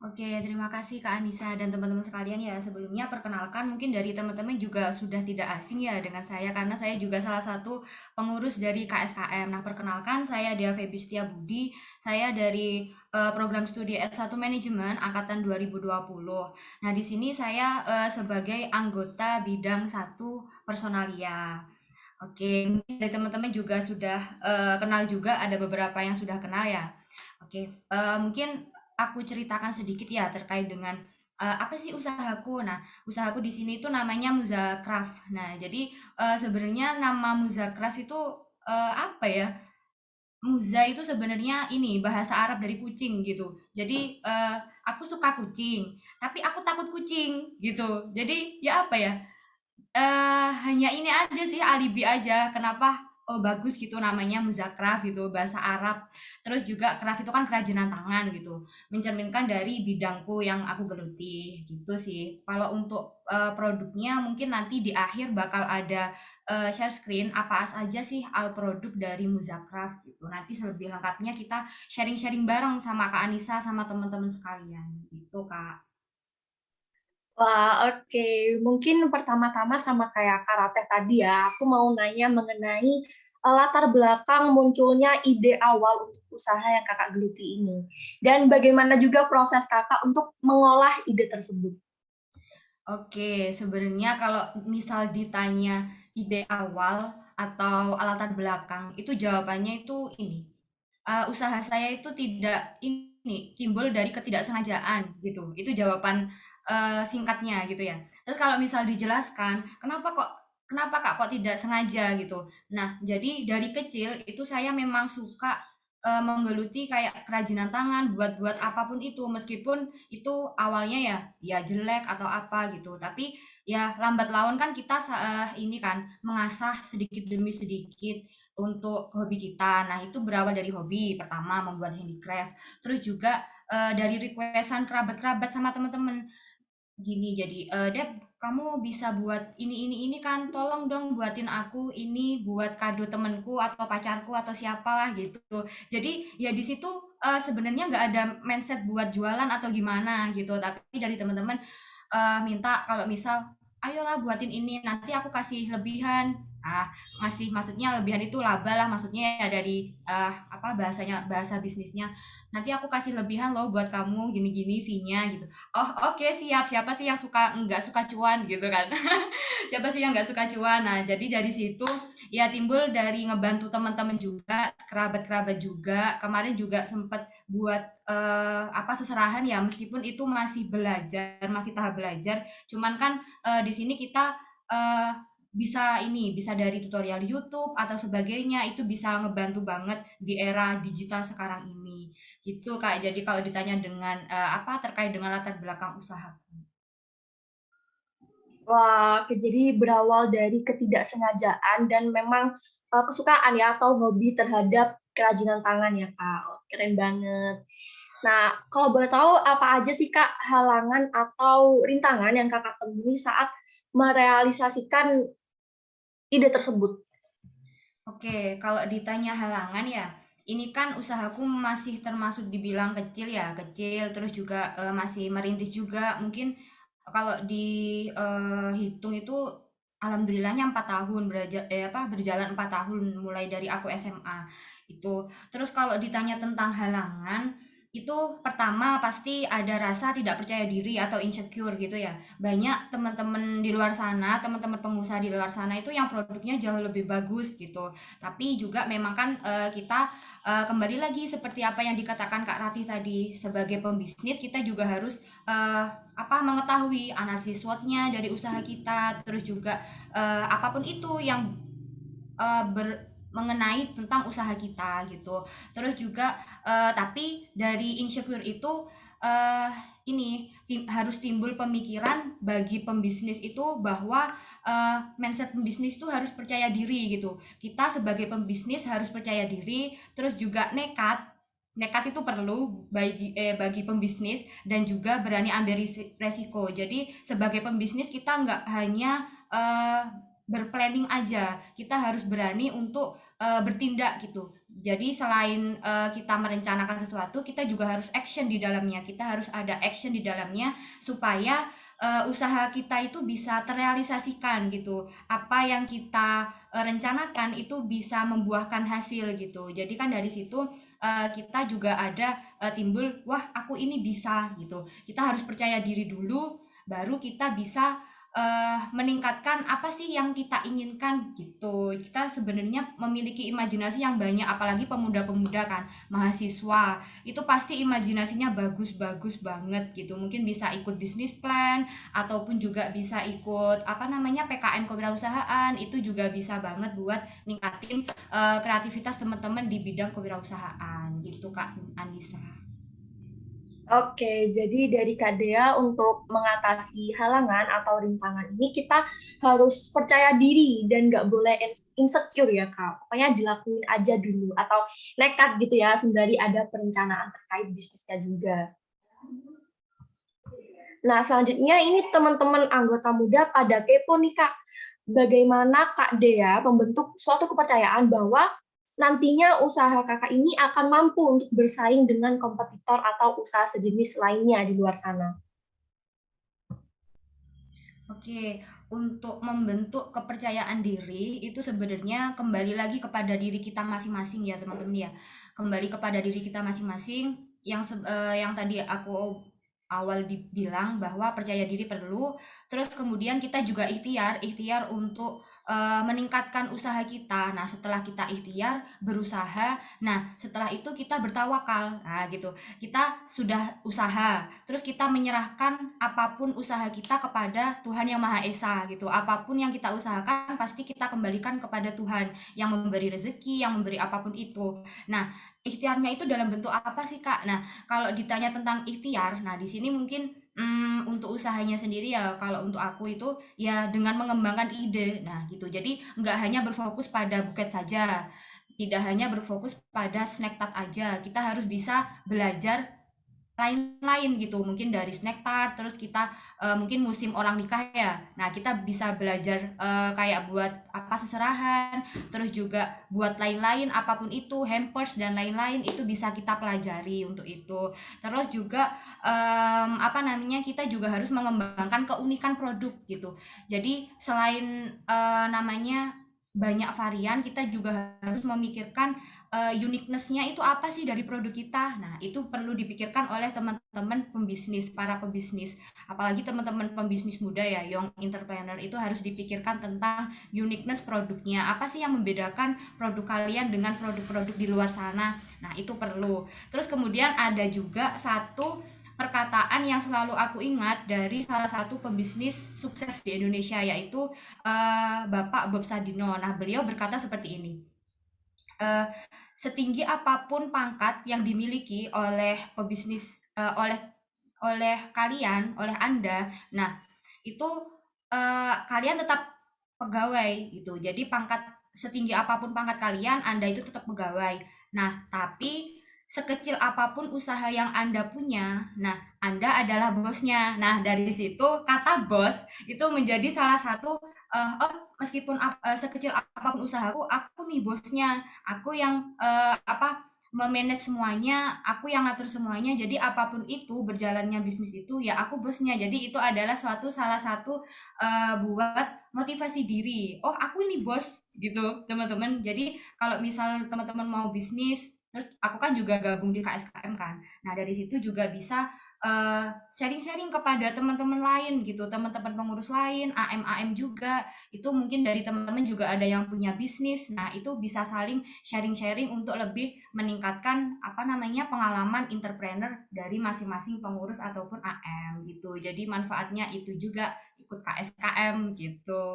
Oke, terima kasih Kak Anissa dan teman-teman sekalian ya. Sebelumnya perkenalkan mungkin dari teman-teman juga sudah tidak asing ya dengan saya karena saya juga salah satu pengurus dari KSKM. Nah, perkenalkan saya Dea Febi Setiabudi. Saya dari program studi S1 Manajemen angkatan 2020. Nah, di sini saya sebagai anggota bidang 1 Personalia. Oke, mungkin dari teman-teman juga sudah kenal juga, ada beberapa yang sudah kenal ya. Oke, mungkin aku ceritakan sedikit ya terkait dengan apa sih usahaku. Nah, usahaku di sini itu namanya Muzakraf. Nah, jadi sebenarnya nama Muzakraf itu apa ya? Muza itu sebenarnya ini bahasa Arab dari kucing gitu. Jadi aku suka kucing, tapi aku takut kucing gitu. Jadi ya apa ya? Hanya ini aja sih, alibi aja kenapa, oh bagus gitu namanya Muzakraf gitu, bahasa Arab. Terus juga craft itu kan kerajinan tangan gitu, mencerminkan dari bidangku yang aku geluti, gitu sih. Kalau untuk, produknya mungkin nanti di akhir bakal ada, share screen apa saja sih produk dari Muzakraf gitu. Nanti selebih lengkapnya kita sharing-sharing bareng sama Kak Anissa sama teman-teman sekalian, gitu Kak. Wah, oke. Mungkin pertama-tama sama kayak Karate tadi ya, aku mau nanya mengenai latar belakang munculnya ide awal untuk usaha yang kakak geluti ini. Dan bagaimana juga proses kakak untuk mengolah ide tersebut. Oke, sebenarnya kalau misal ditanya ide awal atau latar belakang, itu jawabannya itu ini. Usaha saya itu tidak ini timbul dari ketidaksengajaan gitu. Itu jawaban singkatnya gitu ya. Terus kalau misal dijelaskan, kenapa Kak kok tidak sengaja gitu. Nah, jadi dari kecil itu saya memang suka menggeluti kayak kerajinan tangan, buat-buat apapun itu meskipun itu awalnya ya jelek atau apa gitu. Tapi ya lambat laun kan kita ini kan mengasah sedikit demi sedikit untuk hobi kita. Nah, itu berawal dari hobi pertama membuat handicraft. Terus juga dari requestan kerabat-kerabat sama teman-teman. gini, jadi Dep, kamu bisa buat ini kan, tolong dong buatin aku ini buat kado temenku atau pacarku atau siapalah gitu. Jadi ya di situ sebenarnya nggak ada mindset buat jualan atau gimana gitu, tapi dari teman-teman minta kalau misal ayolah buatin ini nanti aku kasih lebihan. Ngasih maksudnya lebihan itu laba lah, maksudnya ya dari apa bahasanya, bahasa bisnisnya, nanti aku kasih lebihan loh buat kamu gini-gini fee-nya gitu. Oh oke, siap, siapa sih yang nggak suka cuan gitu kan. Siapa sih yang nggak suka cuan. Nah jadi dari situ ya timbul dari ngebantu teman-teman juga, kerabat-kerabat juga. Kemarin juga sempat buat apa seserahan ya, meskipun itu masih belajar, masih tahap belajar, cuman kan di sini kita eh, bisa dari tutorial YouTube atau sebagainya, itu bisa ngebantu banget di era digital sekarang ini gitu Kak. Jadi kalau ditanya dengan apa terkait dengan latar belakang usaha. Wah, jadi berawal dari ketidaksengajaan dan memang kesukaan ya atau hobi terhadap kerajinan tangan ya Kak. Oh, keren banget. Nah, kalau boleh tahu apa aja sih Kak halangan atau rintangan yang Kakak temui saat merealisasikan ide tersebut? Oke, kalau ditanya halangan ya, ini kan usahaku masih termasuk dibilang kecil ya, kecil terus juga masih merintis juga. Mungkin kalau dihitung itu alhamdulillahnya 4 tahun berjalan 4 tahun mulai dari aku SMA itu. Terus kalau ditanya tentang halangan, itu pertama pasti ada rasa tidak percaya diri atau insecure gitu ya. Banyak teman-teman di luar sana, teman-teman pengusaha di luar sana itu yang produknya jauh lebih bagus gitu. Tapi juga memang kan kita kembali lagi seperti apa yang dikatakan Kak Ratih tadi, sebagai pembisnis kita juga harus mengetahui analisis SWOT-nya dari usaha kita, terus juga apapun itu yang mengenai tentang usaha kita gitu. Terus juga tapi dari insecure itu uh, harus timbul pemikiran bagi pembisnis itu bahwa mindset pembisnis itu harus percaya diri gitu. Kita sebagai pembisnis harus percaya diri, terus juga nekat itu perlu bagi pembisnis, dan juga berani ambil resiko. Jadi sebagai pembisnis kita nggak hanya berplanning aja, kita harus berani untuk bertindak gitu. Jadi selain kita merencanakan sesuatu, kita juga harus action di dalamnya. Kita harus ada action di dalamnya supaya usaha kita itu bisa terrealisasikan gitu. Apa yang kita rencanakan itu bisa membuahkan hasil gitu. Jadi kan dari situ kita juga ada timbul, wah aku ini bisa gitu. Kita harus percaya diri dulu, baru kita bisa meningkatkan apa sih yang kita inginkan gitu. Kita sebenarnya memiliki imajinasi yang banyak, apalagi pemuda-pemuda kan, mahasiswa. Itu pasti imajinasinya bagus-bagus banget gitu. Mungkin bisa ikut bisnis plan ataupun juga bisa ikut PKN kewirausahaan. Itu juga bisa banget buat ningkatin kreativitas teman-teman di bidang kewirausahaan gitu Kak Anissa. Oke, jadi dari Kak Dea untuk mengatasi halangan atau rintangan ini kita harus percaya diri dan nggak boleh insecure ya Kak. Pokoknya dilakuin aja dulu atau nekat gitu ya sembari ada perencanaan terkait bisnisnya juga. Nah, selanjutnya ini teman-teman anggota muda pada kepo nih Kak. Bagaimana Kak Dea membentuk suatu kepercayaan bahwa nantinya usaha kakak ini akan mampu untuk bersaing dengan kompetitor atau usaha sejenis lainnya di luar sana. Oke, untuk membentuk kepercayaan diri itu sebenarnya kembali lagi kepada diri kita masing-masing ya teman-teman ya. Kembali kepada diri kita masing-masing yang tadi aku awal dibilang bahwa percaya diri perlu, terus kemudian kita juga ikhtiar untuk meningkatkan usaha kita. Nah, setelah kita ikhtiar, berusaha, nah setelah itu kita bertawakal. Nah, gitu. Kita sudah usaha, terus kita menyerahkan apapun usaha kita kepada Tuhan Yang Maha Esa gitu. Apapun yang kita usahakan pasti kita kembalikan kepada Tuhan yang memberi rezeki, yang memberi apapun itu. Nah, ikhtiarnya itu dalam bentuk apa sih Kak? Nah, kalau ditanya tentang ikhtiar, nah di sini mungkin untuk usahanya sendiri ya, kalau untuk aku itu ya dengan mengembangkan ide. Nah, gitu. Jadi nggak hanya berfokus pada buket saja, tidak hanya berfokus pada snack tart aja. Kita harus bisa belajar lain-lain gitu, mungkin dari snack tart, terus kita mungkin musim orang nikah ya, nah kita bisa belajar kayak buat apa seserahan, terus juga buat lain-lain apapun itu, hampers dan lain-lain itu bisa kita pelajari untuk itu. Terus juga apa namanya, kita juga harus mengembangkan keunikan produk gitu. Jadi selain namanya banyak varian, kita juga harus memikirkan uniqueness-nya itu apa sih dari produk kita. Nah, itu perlu dipikirkan oleh teman-teman pembisnis, para pembisnis. Apalagi teman-teman pembisnis muda ya, young entrepreneur, itu harus dipikirkan tentang uniqueness produknya. Apa sih yang membedakan produk kalian dengan produk-produk di luar sana? Nah, itu perlu. Terus kemudian ada juga satu perkataan yang selalu aku ingat dari salah satu pembisnis sukses di Indonesia, yaitu Bapak Bob Sadino. Nah, beliau berkata seperti ini. Setinggi apapun pangkat yang dimiliki oleh pebisnis, oleh kalian, oleh Anda, nah itu kalian tetap pegawai gitu. Jadi setinggi apapun pangkat kalian, Anda itu tetap pegawai. Nah, tapi sekecil apapun usaha yang Anda punya, nah Anda adalah bosnya. Nah, dari situ kata bos itu menjadi salah satu meskipun sekecil apapun usahaku, aku nih bosnya, aku yang memanage semuanya, aku yang ngatur semuanya. Jadi apapun itu berjalannya bisnis itu ya aku bosnya. Jadi itu adalah salah satu buat motivasi diri. Oh, aku ini bos gitu, teman-teman. Jadi kalau misal teman-teman mau bisnis, terus aku kan juga gabung di KSKM kan. Nah, dari situ juga bisa sharing-sharing kepada teman-teman lain gitu, teman-teman pengurus lain, AM juga. Itu mungkin dari teman-teman juga ada yang punya bisnis. Nah, itu bisa saling sharing-sharing untuk lebih meningkatkan pengalaman entrepreneur dari masing-masing pengurus ataupun AM gitu. Jadi manfaatnya itu juga ikut KSKM gitu.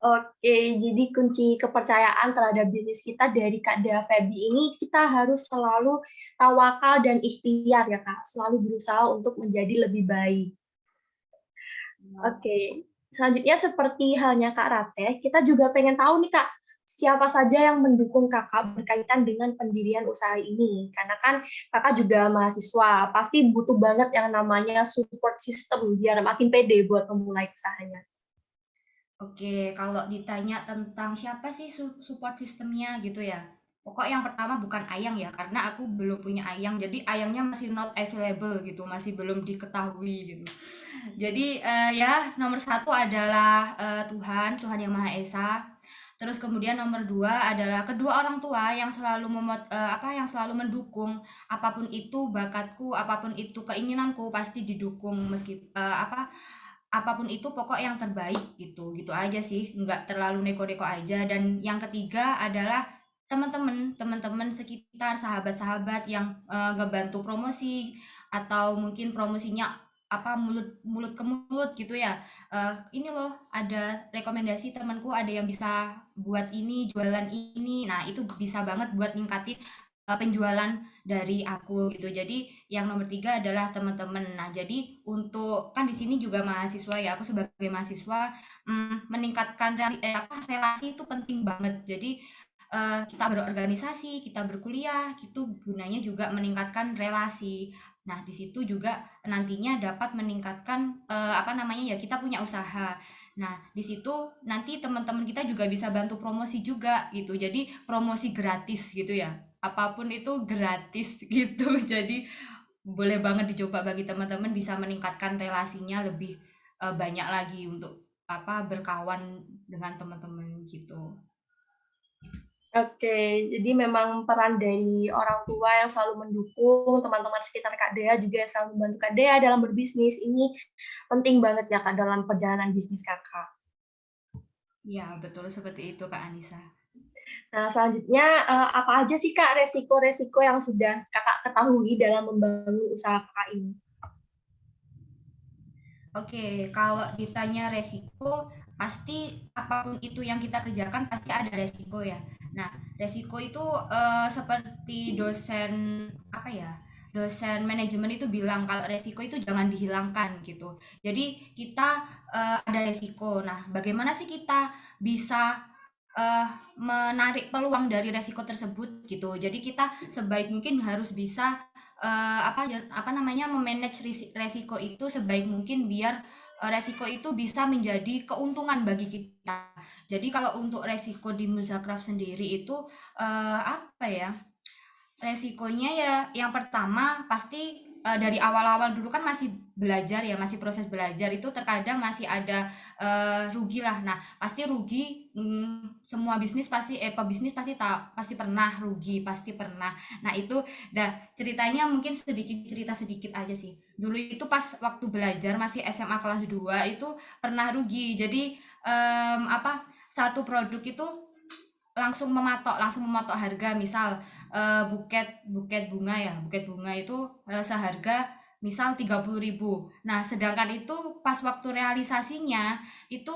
Oke, jadi kunci kepercayaan terhadap bisnis kita dari Kak Dea Febi ini, kita harus selalu tawakal dan ikhtiar ya Kak, selalu berusaha untuk menjadi lebih baik. Oke, selanjutnya seperti halnya Kak Rateh, kita juga pengen tahu nih Kak, siapa saja yang mendukung Kakak berkaitan dengan pendirian usaha ini? Karena kan Kakak juga mahasiswa, pasti butuh banget yang namanya support system biar makin pede buat memulai usahanya. Oke, kalau ditanya tentang siapa sih support sistemnya gitu ya. Pokok yang pertama bukan Ayang ya, karena aku belum punya Ayang. Jadi Ayangnya masih not available gitu, masih belum diketahui gitu. Jadi ya nomor satu adalah Tuhan Yang Maha Esa. Terus kemudian nomor dua adalah kedua orang tua yang selalu yang selalu mendukung apapun itu bakatku, apapun itu keinginanku pasti didukung apapun itu pokok yang terbaik gitu aja sih, nggak terlalu neko-neko aja. Dan yang ketiga adalah teman-teman sekitar, sahabat-sahabat yang ngebantu promosi atau mungkin promosinya mulut ke mulut gitu ya. Ini loh ada rekomendasi temanku ada yang bisa buat ini, jualan ini. Nah, itu bisa banget buat ningkatin penjualan dari aku gitu. Jadi yang nomor tiga adalah teman-teman. Nah, jadi untuk kan di sini juga mahasiswa ya, aku sebagai mahasiswa meningkatkan relasi itu penting banget. Jadi kita berorganisasi, kita berkuliah, itu gunanya juga meningkatkan relasi. Nah, di situ juga nantinya dapat meningkatkan kita punya usaha. Nah, di situ nanti teman-teman kita juga bisa bantu promosi juga gitu. Jadi promosi gratis gitu ya. Apapun itu gratis gitu. Jadi boleh banget dicoba bagi teman-teman bisa meningkatkan relasinya lebih banyak lagi untuk berkawan dengan teman-teman gitu. Oke, jadi memang peran dari orang tua yang selalu mendukung, teman-teman sekitar Kak Dea juga yang selalu membantu Kak Dea dalam berbisnis, ini penting banget ya Kak dalam perjalanan bisnis Kakak. Ya, betul seperti itu Kak Anissa. Nah, selanjutnya apa aja sih Kak resiko-resiko yang sudah Kakak ketahui dalam membangun usaha Kakak ini? Oke, kalau ditanya resiko, pasti apapun itu yang kita kerjakan pasti ada resiko ya. Nah, resiko itu seperti dosen manajemen itu bilang kalau resiko itu jangan dihilangkan gitu. Jadi kita ada resiko. Nah, bagaimana sih kita bisa menarik peluang dari resiko tersebut gitu. Jadi kita sebaik mungkin harus bisa apa namanya memanage resiko itu sebaik mungkin biar resiko itu bisa menjadi keuntungan bagi kita. Jadi kalau untuk resiko di Muzakraf sendiri itu apa ya? Resikonya ya yang pertama pasti dari awal-awal dulu kan masih belajar ya, masih proses belajar itu terkadang masih ada rugi lah. Nah, pasti rugi, semua bisnis pasti pebisnis pasti pernah rugi, pasti pernah. Nah, itu ceritanya mungkin cerita sedikit aja sih. Dulu itu pas waktu belajar masih SMA kelas 2 itu pernah rugi. Jadi satu produk itu langsung mematok harga, misal buket buket bunga ya, buket bunga itu seharga misal 30.000. Nah, sedangkan itu pas waktu realisasinya itu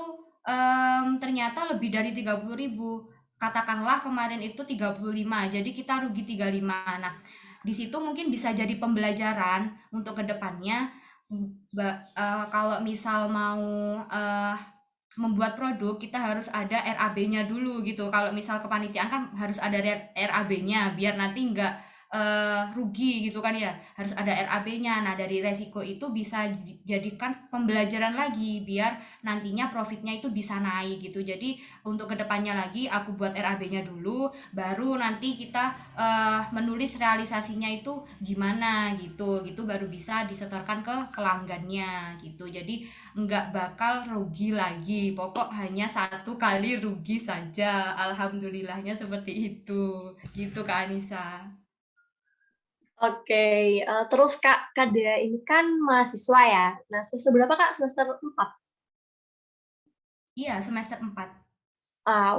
ternyata lebih dari 30.000. Katakanlah kemarin itu 35, jadi kita rugi 35. Nah, di situ mungkin bisa jadi pembelajaran untuk kedepannya. Kalau misal mau membuat produk kita harus ada RAB-nya dulu gitu. Kalau misal kepanitiaan kan harus ada RAB-nya biar nanti nggak rugi gitu kan ya. Harus ada RAB-nya. Nah, dari resiko itu bisa dijadikan pembelajaran lagi biar nantinya profitnya itu bisa naik gitu. Jadi untuk kedepannya lagi aku buat RAB-nya dulu, baru nanti kita menulis realisasinya itu gimana gitu. Gitu baru bisa disetorkan ke pelanggannya gitu. Jadi nggak bakal rugi lagi. Pokok hanya satu kali rugi saja. Alhamdulillahnya seperti itu. Gitu Kak Anissa. Oke, terus Kak Dea ini kan mahasiswa ya. Nah, semester berapa Kak? Semester 4? Iya, semester 4.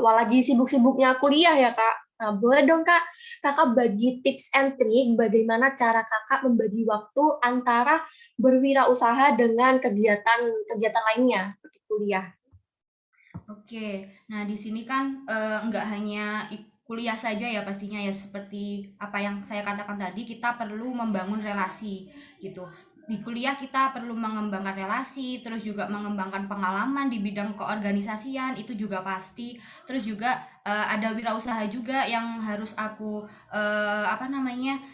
Wah, lagi sibuk-sibuknya kuliah ya Kak. Nah, boleh dong Kak, Kakak bagi tips and trick bagaimana cara Kakak membagi waktu antara berwirausaha dengan kegiatan lainnya seperti kuliah. Oke, nah di sini kan nggak hanya kuliah saja ya pastinya ya, seperti apa yang saya katakan tadi, kita perlu membangun relasi gitu. Di kuliah kita perlu mengembangkan relasi, terus juga mengembangkan pengalaman di bidang keorganisasian itu juga pasti. Terus juga ada wirausaha juga yang harus aku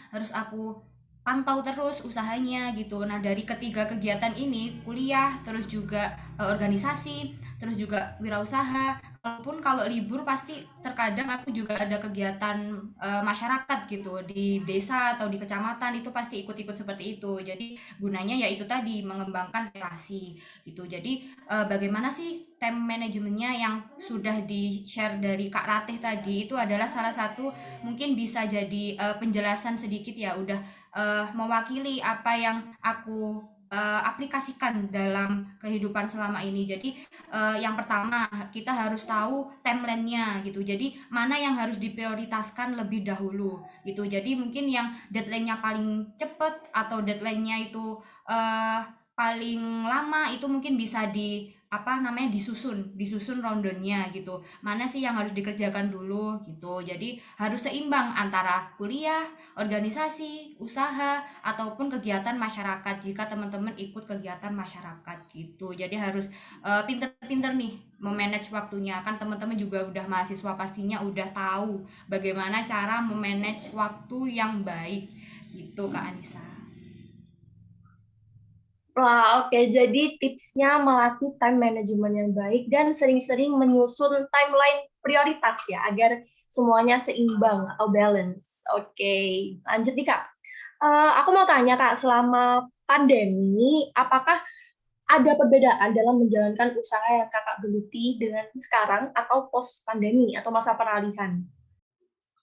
harus aku pantau terus usahanya gitu. Nah, dari ketiga kegiatan ini, kuliah, terus juga organisasi, terus juga wirausaha. Walaupun kalau libur pasti terkadang aku juga ada kegiatan masyarakat gitu di desa atau di kecamatan, itu pasti ikut-ikut seperti itu. Jadi gunanya ya itu tadi mengembangkan relasi gitu. Jadi bagaimana sih time manajemennya yang sudah di-share dari Kak Ratih tadi itu adalah salah satu mungkin bisa jadi penjelasan sedikit ya, udah mewakili apa yang aku aplikasikan dalam kehidupan selama ini. Jadi yang pertama kita harus tahu timeline-nya gitu. Jadi mana yang harus diprioritaskan lebih dahulu gitu. Jadi mungkin yang deadline-nya paling cepat atau deadline-nya itu paling lama itu mungkin bisa disusun rundown-nya gitu. Mana sih yang harus dikerjakan dulu gitu. Jadi harus seimbang antara kuliah, organisasi, usaha, ataupun kegiatan masyarakat jika teman-teman ikut kegiatan masyarakat gitu. Jadi harus pinter-pinter nih memanage waktunya. Kan teman-teman juga udah mahasiswa pastinya udah tahu bagaimana cara memanage waktu yang baik gitu Kak Anissa. Wah, oke. Jadi tipsnya melatih time management yang baik dan sering-sering menyusun timeline prioritas ya, agar semuanya seimbang atau balance. Oke, lanjut nih Kak. Aku mau tanya Kak, selama pandemi, apakah ada perbedaan dalam menjalankan usaha yang Kakak geluti dengan sekarang atau post pandemi atau masa peralihan?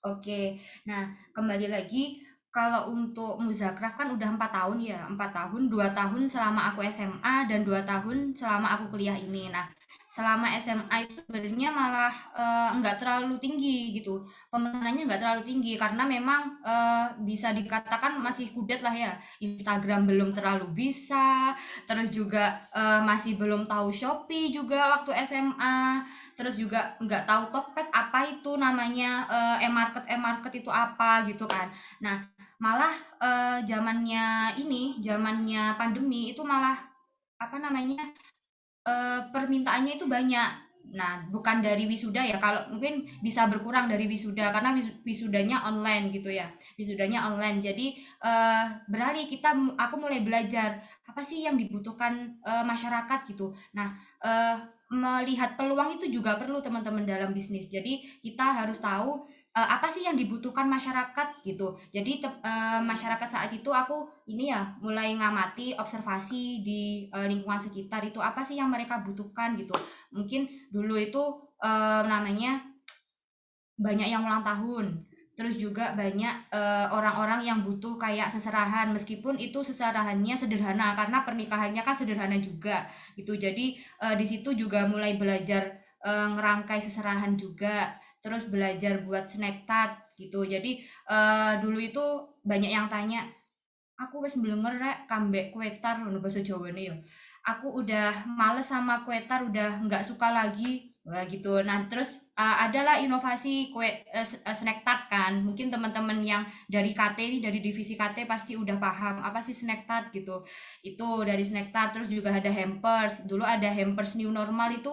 Oke, nah kembali lagi kalau untuk Muzakraf kan udah 4 tahun ya, 4 tahun, 2 tahun selama aku SMA dan 2 tahun selama aku kuliah ini. Nah, selama SMA itu sebenarnya malah nggak terlalu tinggi gitu, pemesanannya nggak terlalu tinggi karena memang bisa dikatakan masih kudet lah ya. Instagram belum terlalu bisa, terus juga masih belum tahu Shopee juga waktu SMA. Terus juga nggak tahu Tokped apa itu namanya, e-market itu apa gitu kan. Nah, malah zamannya pandemi itu malah apa namanya, permintaannya itu banyak Nah, bukan dari wisuda ya. Kalau mungkin bisa berkurang dari wisuda karena wisudanya online gitu ya. Wisudanya online. Jadi beralih aku mulai belajar apa sih yang dibutuhkan masyarakat gitu. Nah, melihat peluang itu juga perlu teman-teman dalam bisnis. Jadi kita harus tahu apa sih yang dibutuhkan masyarakat gitu. Jadi masyarakat saat itu aku ini ya mulai ngamati observasi di lingkungan sekitar itu apa sih yang mereka butuhkan gitu. Mungkin dulu itu namanya banyak yang ulang tahun, terus juga banyak orang-orang yang butuh kayak seserahan, meskipun itu seserahannya sederhana karena pernikahannya kan sederhana juga gitu. Jadi di situ juga mulai belajar ngerangkai seserahan juga, terus belajar buat snack tart gitu. Jadi dulu itu banyak yang tanya, aku wis mblenger rek kambek kue tar ngono basa Jawane ya. Aku udah males sama kue tar, udah nggak suka lagi. Wah gitu. Nah, terus adalah inovasi snack tart kan. Mungkin teman-teman yang dari KT ini dari divisi KT pasti udah paham apa sih snack tart gitu. Itu dari snack tart terus juga ada hampers. Dulu ada hampers new normal itu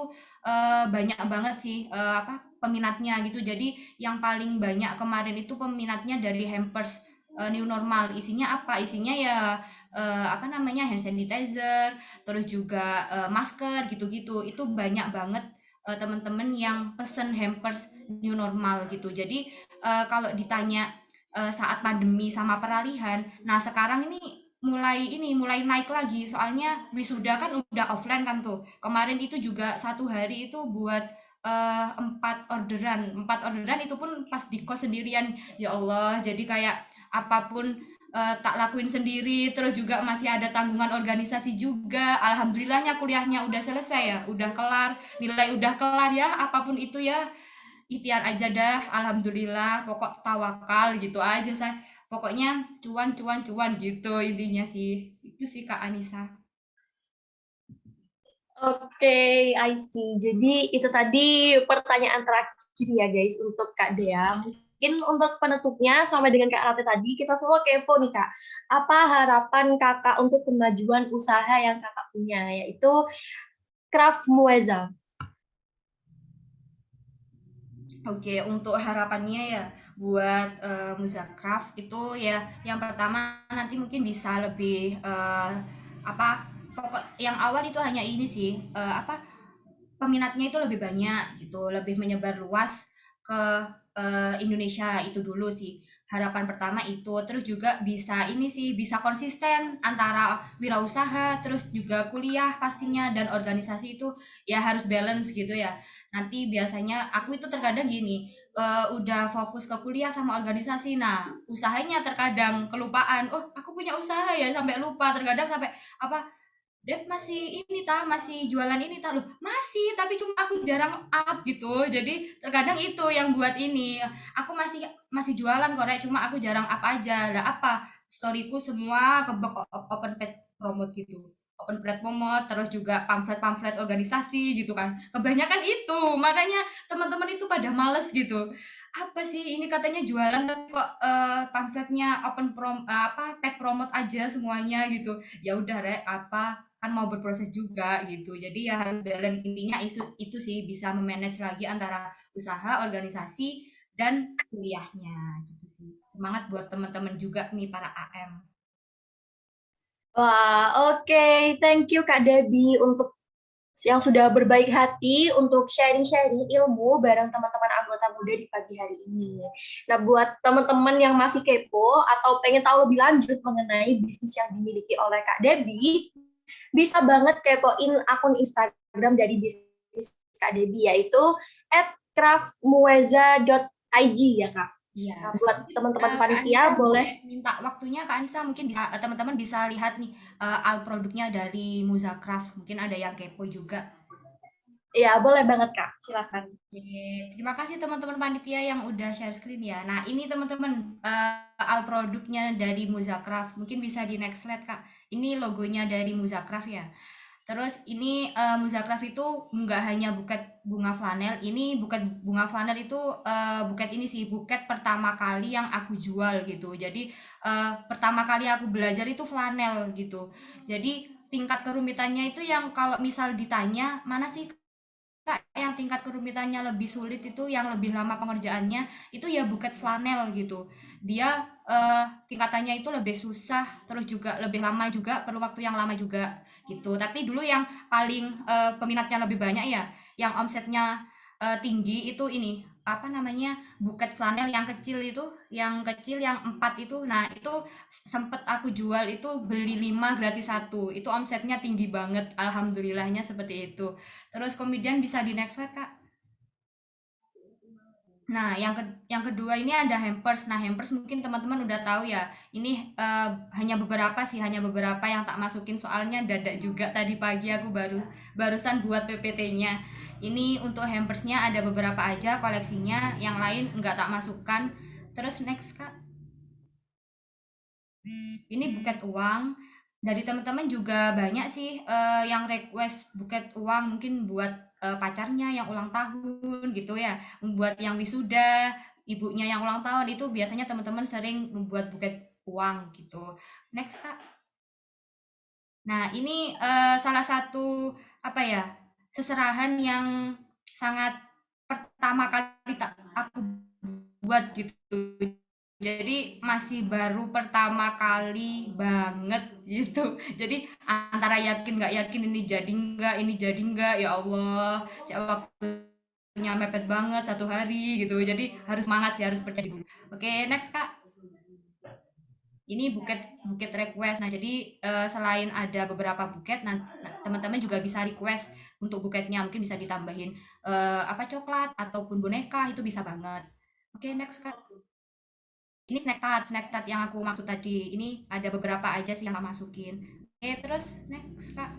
banyak banget sih apa peminatnya gitu. Jadi yang paling banyak kemarin itu peminatnya dari hampers new normal. Isinya apa? Isinya ya apa namanya hand sanitizer, terus juga masker gitu-gitu. Itu banyak banget teman-teman yang pesen hampers new normal gitu. Jadi kalau ditanya saat pandemi sama peralihan, nah sekarang ini mulai naik lagi soalnya wisuda kan udah offline kan tuh. Kemarin itu juga satu hari itu buat 4 orderan itu pun pas di kos sendirian. Ya Allah, jadi kayak apapun tak lakuin sendiri, terus juga masih ada tanggungan organisasi juga. Alhamdulillahnya kuliahnya udah selesai ya, udah kelar, nilai udah kelar ya, apapun itu ya, ikhtiar aja dah, alhamdulillah, pokok tawakal gitu aja saya. Pokoknya cuan cuan cuan gitu intinya sih. Itu sih Kak Anissa. Oke, I see. Jadi itu tadi pertanyaan terakhir ya guys untuk Kak Dea. Mungkin untuk penutupnya sama dengan Kak Rate tadi, kita semua kepo nih Kak. Apa harapan Kakak untuk kemajuan usaha yang Kakak punya, yaitu Craft Mueza? Oke, untuk harapannya ya buat Muzakraf itu ya yang pertama nanti mungkin bisa lebih apa pokok yang awal itu hanya ini sih apa peminatnya itu lebih banyak gitu, lebih menyebar luas ke Indonesia itu dulu sih. Harapan pertama itu, terus juga bisa ini sih, bisa konsisten antara wirausaha, terus juga kuliah pastinya dan organisasi itu ya harus balance gitu ya. Nanti biasanya aku itu terkadang gini, udah fokus ke kuliah sama organisasi. Nah, usahanya terkadang kelupaan. Oh, aku punya usaha ya sampai lupa. Terkadang sampai apa Dep masih ini masih jualan ini loh masih tapi cuma aku jarang up gitu jadi terkadang itu yang buat ini aku masih masih jualan kok Rek, cuma aku jarang up aja lah apa storyku semua kebek open page promote gitu open page promote terus juga pamflet-pamflet organisasi gitu kan kebanyakan itu makanya teman-teman itu pada males gitu apa sih ini katanya jualan tapi kok pamfletnya apa pet promote aja semuanya gitu ya udah Rek apa kan mau berproses juga gitu. Jadi ya harus balance intinya itu sih bisa memanage lagi antara usaha, organisasi dan kuliahnya gitu sih. Semangat buat teman-teman juga nih para AM. Wah, oke. Thank you Kak Debbie untuk yang sudah berbaik hati untuk sharing-sharing ilmu bareng teman-teman anggota muda di pagi hari ini. Nah, buat teman-teman yang masih kepo atau pengen tahu lebih lanjut mengenai bisnis yang dimiliki oleh Kak Debbie, bisa banget kepoin akun Instagram dari bisnis Kak Debbie, yaitu @craftmueza.ig ya Kak. Iya. Nah, buat teman-teman panitia boleh minta waktunya Kak Anissa mungkin bisa teman-teman bisa lihat nih al produknya dari Muzakraf. Mungkin ada yang kepo juga. ya, boleh banget Kak. Silakan. Oke, terima kasih teman-teman panitia yang udah share screen ya. Nah, ini teman-teman al produknya dari Muzakraf. Mungkin bisa di next slide Kak. Ini logonya dari Muzakraf ya. Terus ini Muzakraf itu nggak hanya buket bunga flanel, ini buket bunga flanel itu buket ini sih, buket pertama kali yang aku jual gitu. Jadi pertama kali aku belajar itu flanel gitu. Jadi tingkat kerumitannya itu yang kalau misal ditanya mana sih yang tingkat kerumitannya lebih sulit itu, yang lebih lama pengerjaannya itu ya buket flanel gitu. Dia tingkatannya itu lebih susah, terus juga lebih lama juga, perlu waktu yang lama juga gitu. Tapi dulu yang paling peminatnya lebih banyak ya, yang omsetnya tinggi itu ini apa namanya, buket flanel yang kecil itu, yang kecil yang 4 itu. Nah itu sempet aku jual itu, beli 5 gratis 1, itu omsetnya tinggi banget, alhamdulillahnya seperti itu. Terus kemudian bisa di next slide kak. Nah, yang kedua ini ada hampers. Nah, hampers mungkin teman-teman udah tahu ya. Ini hanya beberapa sih, hanya beberapa yang tak masukin soalnya dadak juga tadi pagi aku barusan buat PPT-nya. Ini untuk hampersnya ada beberapa aja koleksinya, yang lain nggak tak masukkan. Terus next kak. Ini buket uang. Dari teman-teman juga banyak sih yang request buket uang, mungkin buat pacarnya yang ulang tahun gitu ya, buat yang wisuda, ibunya yang ulang tahun, itu biasanya teman-teman sering membuat buket uang gitu. Next kak. Nah ini salah satu apa ya, seserahan yang sangat pertama kali aku buat gitu. Jadi masih baru pertama kali banget gitu. Jadi antara yakin nggak yakin, ini jadi nggak, ya Allah, waktunya mepet banget 1 hari gitu. Jadi harus semangat sih, harus percaya dulu. Oke, next kak. Ini buket request. Nah jadi selain ada beberapa buket, teman-teman juga bisa request untuk buketnya, mungkin bisa ditambahin apa, coklat ataupun boneka, itu bisa banget. Oke, next kak. Ini snack tart yang aku maksud tadi. Ini ada beberapa aja sih yang tak masukin. Oke, terus next kak.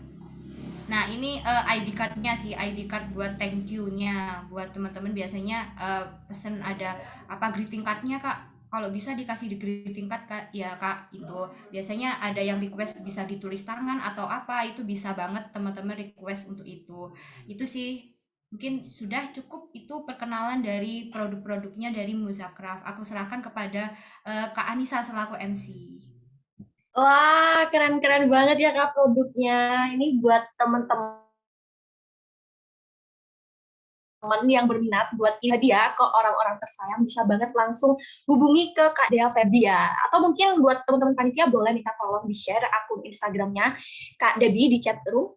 Nah ini ID cardnya sih, ID card buat thank you-nya. Buat teman-teman biasanya pesen ada apa, greeting cardnya kak. Kalau bisa dikasih di greeting card kak, ya kak, itu biasanya ada yang request bisa ditulis tangan atau apa, itu bisa banget teman-teman request untuk itu. Itu sih mungkin sudah cukup, itu perkenalan dari produk-produknya dari Muzakraf. Aku serahkan kepada Kak Anissa selaku MC. Wah, keren-keren banget ya Kak produknya. Ini buat teman-teman yang berminat buat hadiah ke orang-orang tersayang, bisa banget langsung hubungi ke Kak Dea Febia. Atau mungkin buat teman-teman panitia boleh minta tolong di-share akun Instagramnya Kak Debbie di chat room.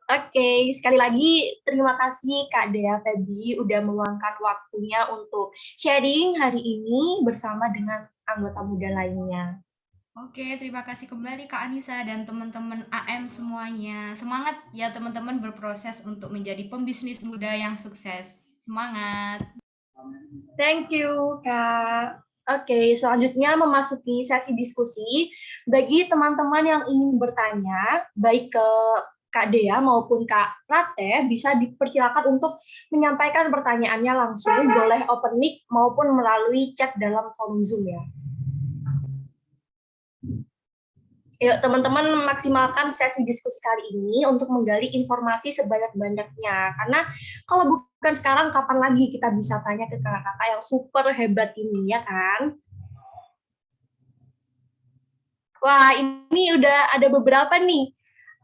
Oke, sekali lagi terima kasih Kak Dea Febi udah meluangkan waktunya untuk sharing hari ini bersama dengan anggota muda lainnya. Oke, terima kasih kembali Kak Anissa dan teman-teman AM semuanya. Semangat ya teman-teman berproses untuk menjadi pembisnis muda yang sukses. Semangat. Thank you, Kak. Oke, selanjutnya memasuki sesi diskusi. Bagi teman-teman yang ingin bertanya, baik ke Kak Dea maupun Kak Rate, bisa dipersilakan untuk menyampaikan pertanyaannya langsung, boleh open mic maupun melalui chat dalam forum Zoom ya. Yuk, teman-teman maksimalkan sesi diskusi kali ini untuk menggali informasi sebanyak-banyaknya. Karena kalau bukan sekarang, kapan lagi kita bisa tanya ke kakak-kakak yang super hebat ini, ya kan? Wah, ini udah ada beberapa nih.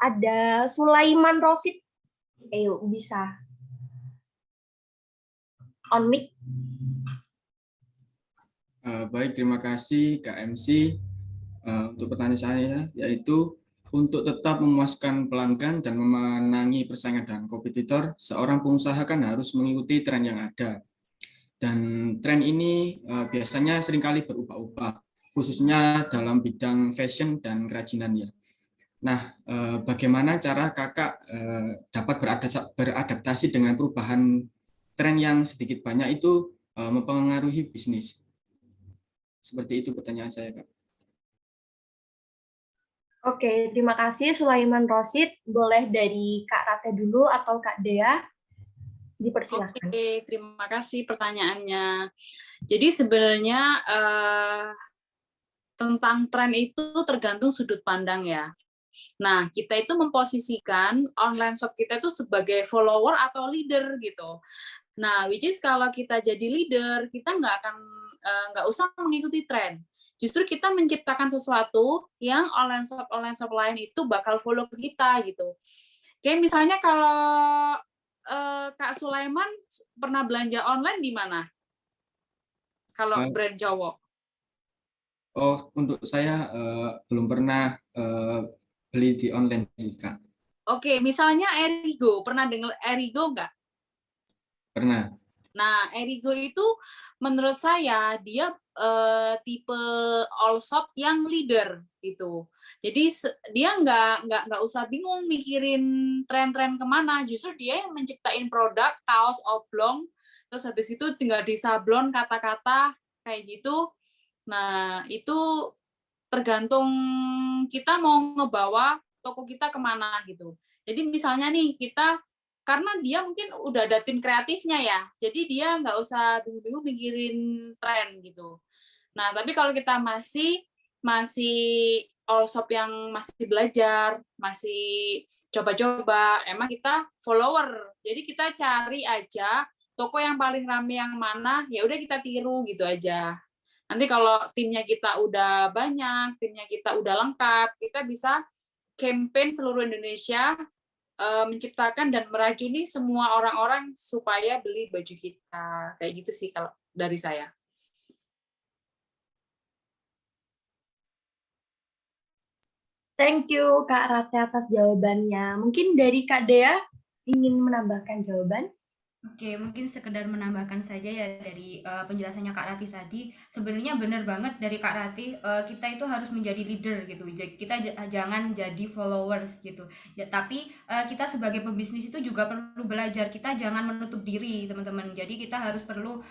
Ada Sulaiman Rosid. Ayo, bisa. On mic. Baik, terima kasih Kak MC. Untuk pertanyaan saya, yaitu untuk tetap memuaskan pelanggan dan memenangi persaingan dengan kompetitor, seorang pengusaha kan harus mengikuti tren yang ada. Dan tren ini biasanya seringkali berubah-ubah, khususnya dalam bidang fashion dan kerajinan ya. Nah, bagaimana cara kakak dapat beradaptasi dengan perubahan tren yang sedikit banyak itu mempengaruhi bisnis? Seperti itu pertanyaan saya, Kak. Oke, terima kasih Sulaiman Rosid. Boleh dari Kak Rate dulu atau Kak Dea? Dipersilakan. Oke, terima kasih pertanyaannya. Jadi sebenarnya tentang tren itu tergantung sudut pandang ya. Nah, kita itu memposisikan online shop kita itu sebagai follower atau leader gitu. Nah, which is kalau kita jadi leader, kita nggak usah mengikuti tren. Justru kita menciptakan sesuatu yang online shop lain itu bakal follow kita gitu. Kayak misalnya kalau Kak Sulaiman pernah belanja online di mana? Kalau Eh, brand cowok. Oh, untuk saya belum pernah beli di online sih, Kak. Oke, misalnya Erigo. Pernah dengar Erigo nggak? Pernah. Nah, Erigo itu menurut saya dia tipe all shop yang leader gitu. Jadi dia nggak usah bingung mikirin tren-tren kemana. Justru dia yang menciptain produk kaos oblong, terus habis itu tinggal disablon kata-kata kayak gitu. Nah, itu tergantung kita mau ngebawa toko kita kemana gitu. Jadi misalnya nih kita, karena dia mungkin udah ada tim kreatifnya ya, jadi dia nggak usah bingung-bingung mikirin tren gitu. Nah, tapi kalau kita masih all shop yang masih belajar, masih coba-coba, emang kita follower. Jadi kita cari aja toko yang paling rame yang mana, ya udah kita tiru gitu aja. Nanti kalau timnya kita udah banyak, timnya kita udah lengkap, kita bisa campaign seluruh Indonesia, menciptakan dan merajuni semua orang-orang supaya beli baju kita. Kayak gitu sih kalau dari saya. Thank you Kak Rate atas jawabannya. Mungkin dari Kak Dea ingin menambahkan jawaban? Oke, mungkin sekedar menambahkan saja ya dari penjelasannya Kak Rati tadi. Sebenarnya benar banget dari Kak Rati, kita itu harus menjadi leader gitu. Kita jangan jadi followers gitu. Ya, tapi kita sebagai pebisnis itu juga perlu belajar. Kita jangan menutup diri, teman-teman. Jadi kita harus perlu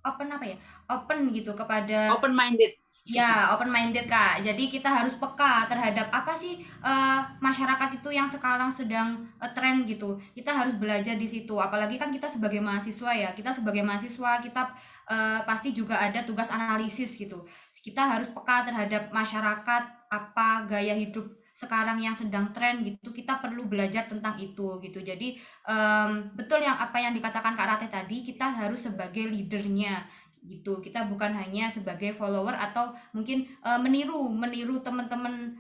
open apa ya? Open gitu kepada Open minded. ya, open minded Kak. Jadi kita harus peka terhadap apa sih masyarakat itu yang sekarang sedang tren gitu. Kita harus belajar di situ. Apalagi kan kita sebagai mahasiswa ya. Kita sebagai mahasiswa kita pasti juga ada tugas analisis gitu. Kita harus peka terhadap masyarakat, apa gaya hidup sekarang yang sedang tren gitu. Kita perlu belajar tentang itu gitu. Jadi betul yang apa yang dikatakan Kak Rate tadi, kita harus sebagai leadernya gitu. Kita bukan hanya sebagai follower atau mungkin meniru teman-teman,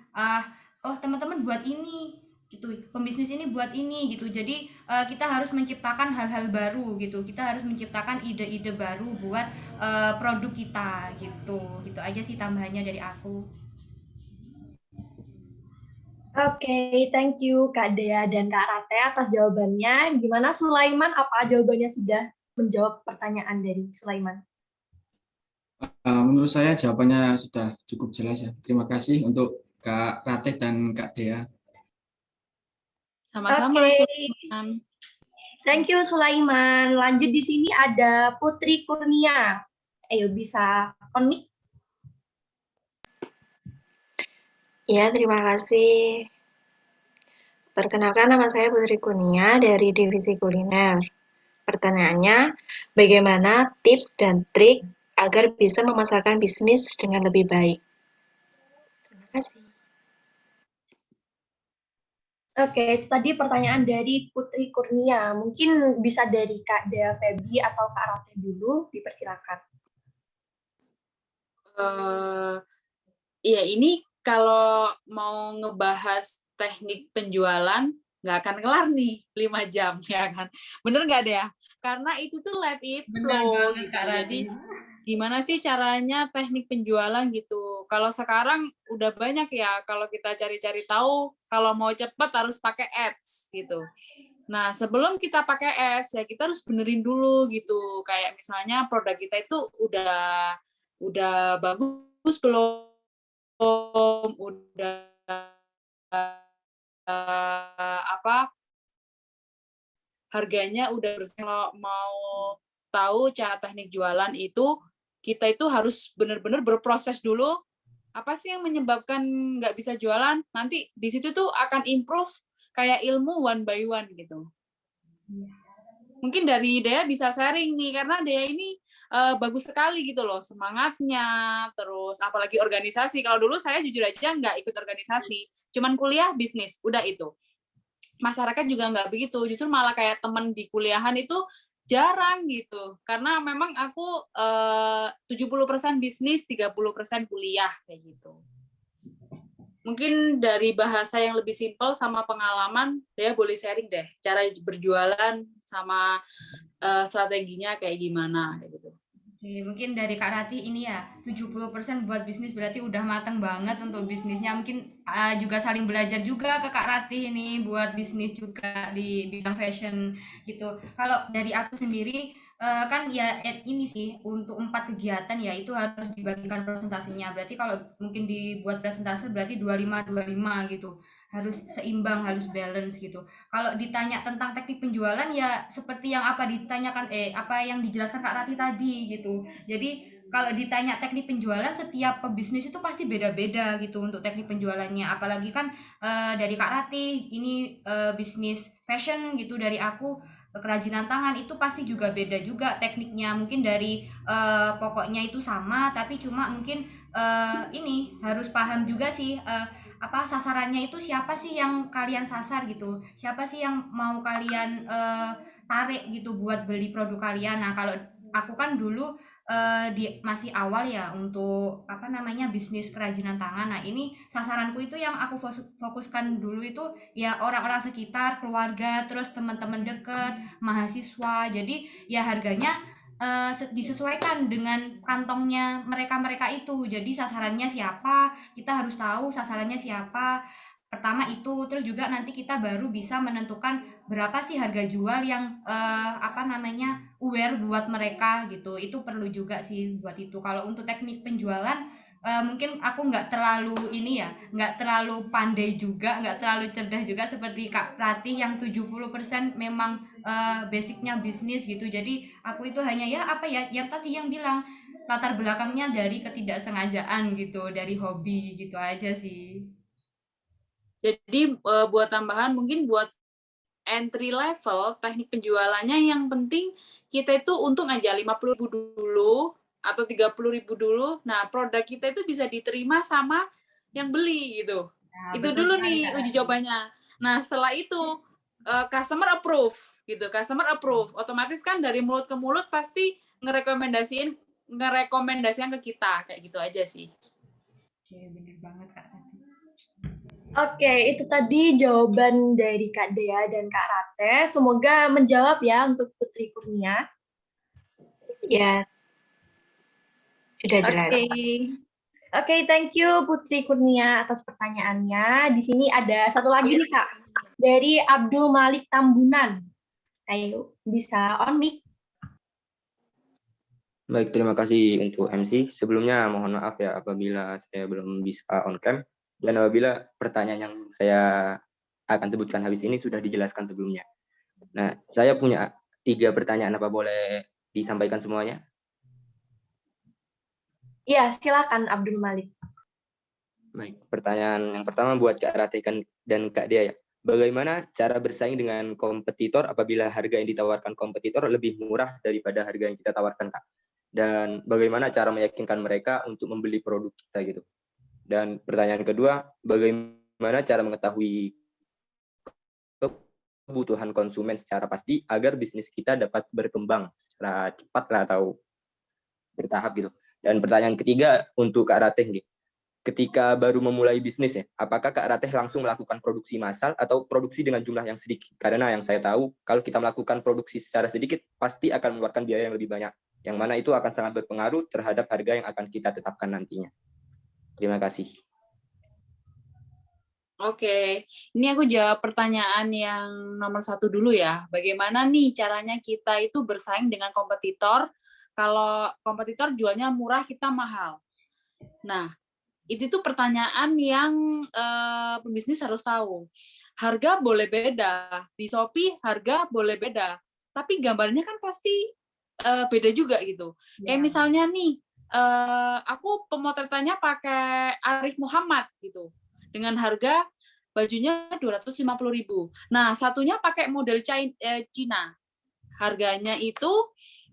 oh teman-teman buat ini gitu, pembisnis ini buat ini gitu. Jadi kita harus menciptakan hal-hal baru gitu. Kita harus menciptakan ide-ide baru buat produk kita gitu. Gitu aja sih tambahannya dari aku. Oke, thank you Kak Dea dan Kak Rate atas jawabannya. Gimana Sulaiman? Apa jawabannya sudah menjawab pertanyaan dari Sulaiman? Menurut saya jawabannya sudah cukup jelas ya. Terima kasih untuk Kak Ratih dan Kak Dea. Sama-sama, Oke. Sulaiman. Thank you Sulaiman. Lanjut di sini ada Putri Kurnia. Ayo bisa on mic. Ya, terima kasih. Perkenalkan, nama saya Putri Kurnia dari Divisi Kuliner. Pertanyaannya, bagaimana tips dan trik agar bisa memasarkan bisnis dengan lebih baik? Terima kasih. Oke, itu tadi pertanyaan dari Putri Kurnia. Mungkin bisa dari Kak Dea Febi atau Kak Rate dulu, dipersilakan. Ya ini kalau mau ngebahas teknik penjualan, nggak akan kelar nih 5 jam, ya kan? Bener nggak deh ya? Karena itu tuh let it flow gitu. Jadi gimana sih caranya teknik penjualan gitu. Kalau sekarang udah banyak ya, kalau kita cari-cari tahu, kalau mau cepet harus pakai ads gitu. Nah, sebelum kita pakai ads, ya kita harus benerin dulu gitu. Kayak misalnya produk kita itu udah bagus belum, udah harganya udah bersih. Kalau mau tahu cara teknik jualan itu, kita itu harus benar-benar berproses dulu. Apa sih yang menyebabkan nggak bisa jualan? Nanti di situ tuh akan improve kayak ilmu one by one gitu. Mungkin dari Dea bisa sharing nih, karena Dea ini bagus sekali gitu loh semangatnya, terus apalagi organisasi. Kalau dulu saya jujur aja nggak ikut organisasi, cuman kuliah bisnis, udah itu. Masyarakat juga nggak begitu, justru malah kayak temen di kuliahan itu jarang gitu, karena memang aku 70% bisnis, 30% kuliah kayak gitu. Mungkin dari bahasa yang lebih simpel sama pengalaman, Dea boleh sharing deh cara berjualan sama strateginya kayak gimana kayak gitu. Oke, mungkin dari Kak Rati ini ya 70% buat bisnis berarti udah matang banget untuk bisnisnya. Mungkin juga saling belajar juga ke Kak Rati ini buat bisnis juga di bidang fashion gitu. Kalau dari aku sendiri kan ya ini sih untuk 4 kegiatan ya itu harus dibagikan presentasinya. Berarti kalau mungkin dibuat presentasi berarti 25-25 gitu. Harus seimbang, harus balance gitu. Kalau ditanya tentang teknik penjualan ya seperti yang apa yang dijelaskan Kak Rati tadi gitu. Jadi kalau ditanya teknik penjualan setiap pebisnis itu pasti beda-beda gitu untuk teknik penjualannya. Apalagi kan dari Kak Rati ini bisnis fashion gitu, dari aku kerajinan tangan itu pasti juga beda juga tekniknya. Mungkin dari pokoknya itu sama tapi cuma mungkin ini harus paham juga sih apa sasarannya itu siapa sih yang kalian sasar gitu, siapa sih yang mau kalian tarik gitu buat beli produk kalian. Nah kalau aku kan dulu masih awal ya untuk apa namanya bisnis kerajinan tangan. Nah ini sasaranku itu yang aku fokuskan dulu itu ya orang-orang sekitar, keluarga, terus teman-teman deket, mahasiswa. Jadi ya harganya disesuaikan dengan kantongnya mereka-mereka itu. Jadi sasarannya siapa, kita harus tahu sasarannya siapa. Pertama itu, terus juga nanti kita baru bisa menentukan berapa sih harga jual yang apa namanya aware buat mereka gitu. Itu perlu juga sih buat itu. Kalau untuk teknik penjualan mungkin aku nggak terlalu ini ya, nggak terlalu pandai juga, nggak terlalu cerdas juga seperti Kak Ratih yang 70% memang basicnya bisnis gitu. Jadi aku itu hanya ya apa ya yang tadi yang bilang latar belakangnya dari ketidaksengajaan gitu, dari hobi gitu aja sih. Jadi buat tambahan mungkin buat entry level teknik penjualannya yang penting kita itu untung aja 50.000 dulu atau 30.000 dulu. Nah, produk kita itu bisa diterima sama yang beli gitu. Nah, Itu betul dulu sekali, nih Kak uji Rati. cobannya. Nah, setelah itu customer approve gitu. Customer approve. Otomatis kan dari mulut ke mulut pasti ngerekomendasikan ke kita kayak gitu aja sih. Oke, bener banget Kak Rati. Oke, itu tadi jawaban dari Kak Dea dan Kak Rate. Semoga menjawab ya untuk Putri Kurnia. Ya, sudah jelas. Oke, thank you Putri Kurnia atas pertanyaannya. Di sini ada satu lagi nih Kak, dari Abdul Malik Tambunan. Ayo, bisa on mic. Baik, terima kasih untuk MC. Sebelumnya mohon maaf ya apabila saya belum bisa on cam dan apabila pertanyaan yang saya akan sebutkan habis ini sudah dijelaskan sebelumnya. Nah, saya punya 3 pertanyaan, apa boleh disampaikan semuanya? Iya, silakan Abdul Malik. Baik, pertanyaan yang pertama buat Kak Ratikan dan Kak Dea ya. Bagaimana cara bersaing dengan kompetitor apabila harga yang ditawarkan kompetitor lebih murah daripada harga yang kita tawarkan, Kak? Dan bagaimana cara meyakinkan mereka untuk membeli produk kita gitu? Dan pertanyaan kedua, bagaimana cara mengetahui kebutuhan konsumen secara pasti agar bisnis kita dapat berkembang secara cepat atau bertahap gitu. Dan pertanyaan ketiga untuk Kak Ratih nih. Ketika baru memulai bisnis ya, apakah Kak Ratih langsung melakukan produksi massal atau produksi dengan jumlah yang sedikit? Karena yang saya tahu, kalau kita melakukan produksi secara sedikit, pasti akan mengeluarkan biaya yang lebih banyak. Yang mana itu akan sangat berpengaruh terhadap harga yang akan kita tetapkan nantinya. Terima kasih. Oke, ini aku jawab pertanyaan yang nomor 1 dulu ya. Bagaimana nih caranya kita itu bersaing dengan kompetitor kalau kompetitor jualnya murah, kita mahal. Nah, itu tuh pertanyaan yang pebisnis harus tahu. Harga boleh beda, di Shopee harga boleh beda, tapi gambarnya kan pasti beda juga gitu. Kayak misalnya nih, aku pemotretannya pakai Arif Muhammad gitu, dengan harga bajunya 250.000. Nah, satunya pakai model Cina, harganya itu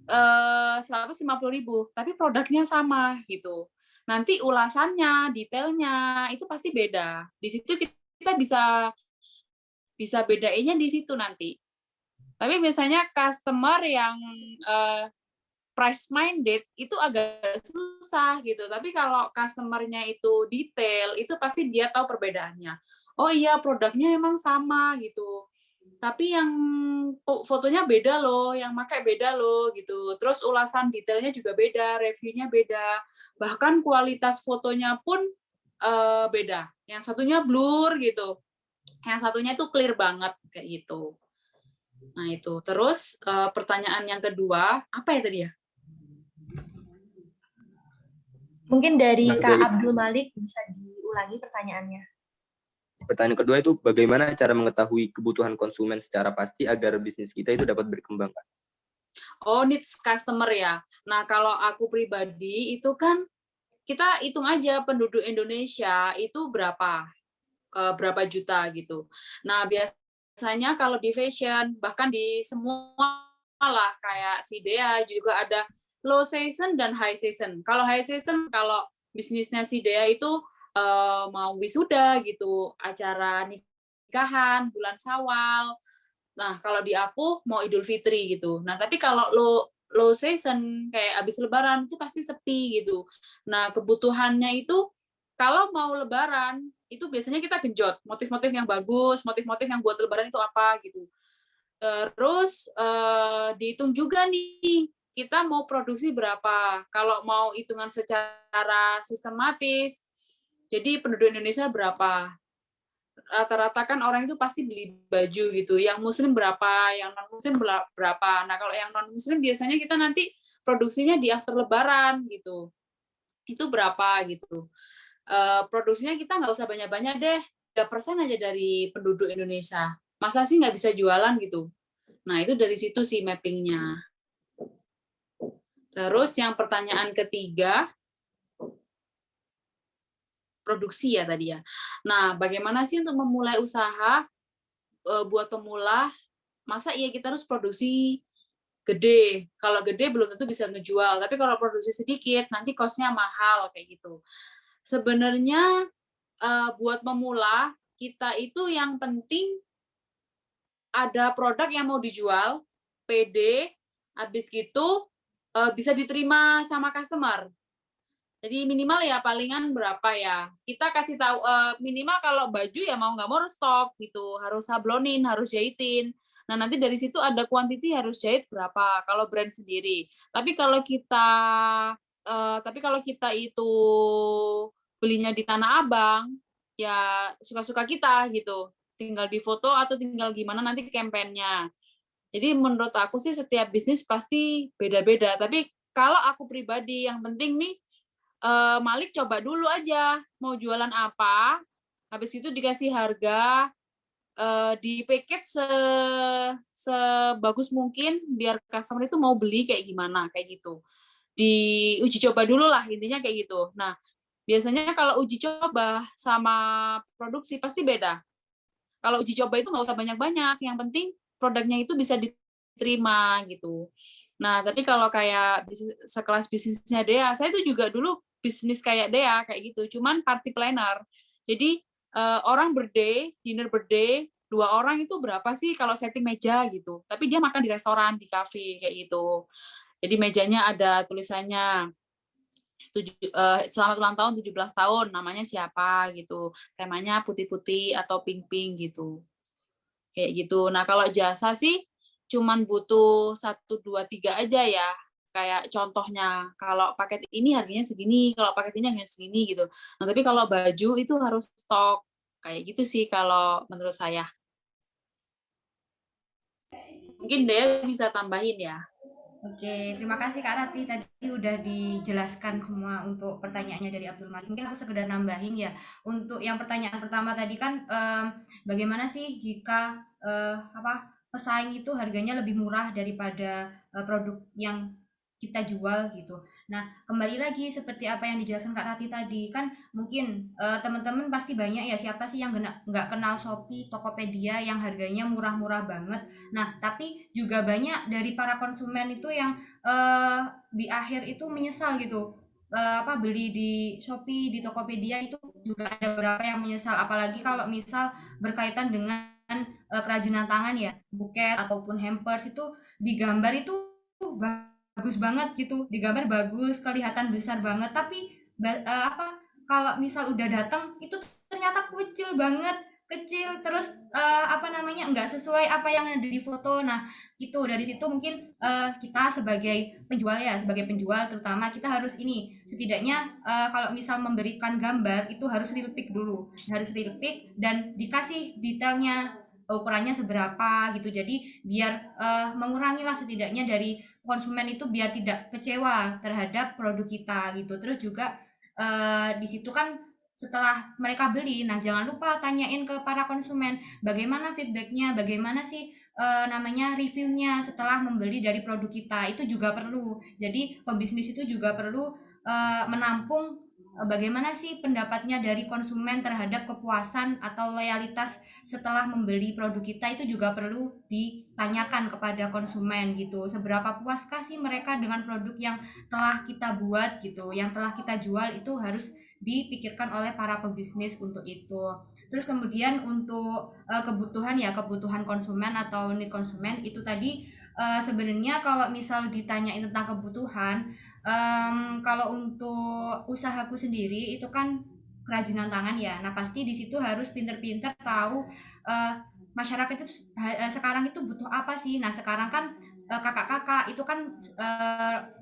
150.000, tapi produknya sama gitu. Nanti ulasannya, detailnya itu pasti beda. Di situ kita bisa bedainnya di situ nanti. Tapi biasanya customer yang price minded itu agak susah gitu. Tapi kalau customer-nya itu detail, itu pasti dia tahu perbedaannya. Oh iya, produknya emang sama gitu. Tapi yang fotonya beda loh, yang pakai beda loh gitu. Terus ulasan detailnya juga beda, reviewnya beda. Bahkan kualitas fotonya pun beda. Yang satunya blur gitu. Yang satunya itu clear banget kayak gitu. Nah, itu. Terus pertanyaan yang kedua, apa ya tadi ya? Mungkin dari Nah, Kak dari Abdul Malik bisa diulangi pertanyaannya. pertanyaan kedua itu bagaimana cara mengetahui kebutuhan konsumen secara pasti agar bisnis kita itu dapat berkembang, Kak? Oh, needs customer ya. Nah, kalau aku pribadi itu kan kita hitung aja penduduk Indonesia itu berapa juta gitu. Nah, biasanya kalau di fashion, bahkan di semua lah kayak si Dea juga ada low season dan high season. Kalau high season, kalau bisnisnya si Dea itu mau wisuda gitu, acara nikahan, bulan Syawal. Nah, kalau di aku mau Idul Fitri gitu. Nah, tapi kalau low season kayak habis Lebaran itu pasti sepi gitu. Nah, kebutuhannya itu kalau mau Lebaran itu biasanya kita genjot motif-motif yang bagus, motif-motif yang buat Lebaran itu apa gitu. Terus dihitung juga nih kita mau produksi berapa. Kalau mau hitungan secara sistematis, jadi penduduk Indonesia berapa? Rata-rata kan orang itu pasti beli baju gitu. Yang muslim berapa, yang non muslim berapa. Nah, kalau yang non muslim biasanya kita nanti produksinya di after lebaran gitu. Itu berapa gitu. Produksinya kita nggak usah banyak-banyak deh. 3% aja dari penduduk Indonesia. Masa sih nggak bisa jualan gitu? Nah, itu dari situ sih mappingnya. Terus yang pertanyaan ketiga, produksi ya tadi ya. Nah, bagaimana sih untuk memulai usaha buat pemula? Masa iya kita harus produksi gede? Kalau gede belum tentu bisa ngejual, tapi kalau produksi sedikit nanti cost-nya mahal kayak gitu. Sebenarnya buat pemula kita itu yang penting ada produk yang mau dijual, pede, habis gitu bisa diterima sama customer. Jadi minimal ya palingan berapa ya? Kita kasih tahu minimal kalau baju ya mau nggak mau harus stok gitu, harus sablonin, harus jahitin. Nah nanti dari situ ada quantity harus jahit berapa kalau brand sendiri. Tapi kalau kita itu belinya di Tanah Abang, ya suka-suka kita gitu. Tinggal di foto atau tinggal gimana nanti kampanyenya. Jadi menurut aku sih setiap bisnis pasti beda-beda. Tapi kalau aku pribadi yang penting nih Malik coba dulu aja mau jualan apa, habis itu dikasih harga, di package sebagus mungkin biar customer itu mau beli kayak gimana kayak gitu. Diuji coba dulu lah intinya kayak gitu. Nah biasanya kalau uji coba sama produksi pasti beda. Kalau uji coba itu nggak usah banyak-banyak, yang penting produknya itu bisa diterima gitu. Nah, tapi kalau kayak sekelas bisnisnya Dea, saya itu juga dulu bisnis kayak Dea, kayak gitu, cuman party planner. Jadi orang dinner birthday, 2 orang itu berapa sih kalau setting meja gitu. Tapi dia makan di restoran, di cafe, kayak gitu. Jadi mejanya ada tulisannya, selamat ulang tahun 17 tahun, namanya siapa gitu. Temanya putih-putih atau pink-pink gitu. Kayak gitu. Nah, kalau jasa sih cuman butuh 1, 2, 3 aja ya. Kayak contohnya, kalau paket ini harganya segini, kalau paket ini harganya segini gitu. Nah, tapi kalau baju itu harus stok. Kayak gitu sih kalau menurut saya. Mungkin dia bisa tambahin ya. Oke, terima kasih Kak Rati. Tadi udah dijelaskan semua untuk pertanyaannya dari Abdul Malik. Mungkin aku sekedar nambahin ya. Untuk yang pertanyaan pertama tadi kan bagaimana sih jika pesaing itu harganya lebih murah daripada produk yang kita jual gitu. Nah, kembali lagi seperti apa yang dijelaskan Kak Rati tadi, kan mungkin teman-teman pasti banyak ya siapa sih yang nggak kenal Shopee, Tokopedia yang harganya murah-murah banget. Nah, tapi juga banyak dari para konsumen itu yang di akhir itu menyesal gitu. Beli di Shopee, di Tokopedia itu juga ada beberapa yang menyesal, apalagi kalau misal berkaitan dengan kerajinan tangan ya, buket ataupun hampers itu digambar itu bagus banget gitu, di gambar bagus, kelihatan besar banget, tapi kalau misal udah datang itu ternyata kecil, terus nggak sesuai apa yang ada di foto. Nah, itu dari situ mungkin kita sebagai penjual terutama kita harus setidaknya kalau misal memberikan gambar itu harus real pic dulu, dan dikasih detailnya ukurannya seberapa gitu. Jadi biar mengurangi lah setidaknya dari konsumen itu biar tidak kecewa terhadap produk kita gitu. Terus juga di situ kan setelah mereka beli, nah jangan lupa tanyain ke para konsumen bagaimana feedbacknya, bagaimana sih reviewnya setelah membeli dari produk kita. Itu juga perlu. Jadi pebisnis itu juga perlu menampung bagaimana sih pendapatnya dari konsumen terhadap kepuasan atau loyalitas setelah membeli produk kita. Itu juga perlu ditanyakan kepada konsumen gitu. Seberapa puaskah sih mereka dengan produk yang telah kita buat gitu, yang telah kita jual. Itu harus dipikirkan oleh para pebisnis untuk itu. Terus kemudian untuk kebutuhan konsumen atau need konsumen itu tadi sebenarnya kalau misal ditanyain tentang kebutuhan, kalau untuk usahaku sendiri itu kan kerajinan tangan ya. Nah pasti di situ harus pinter-pinter tahu masyarakat itu sekarang itu butuh apa sih. Nah sekarang kan kakak-kakak itu kan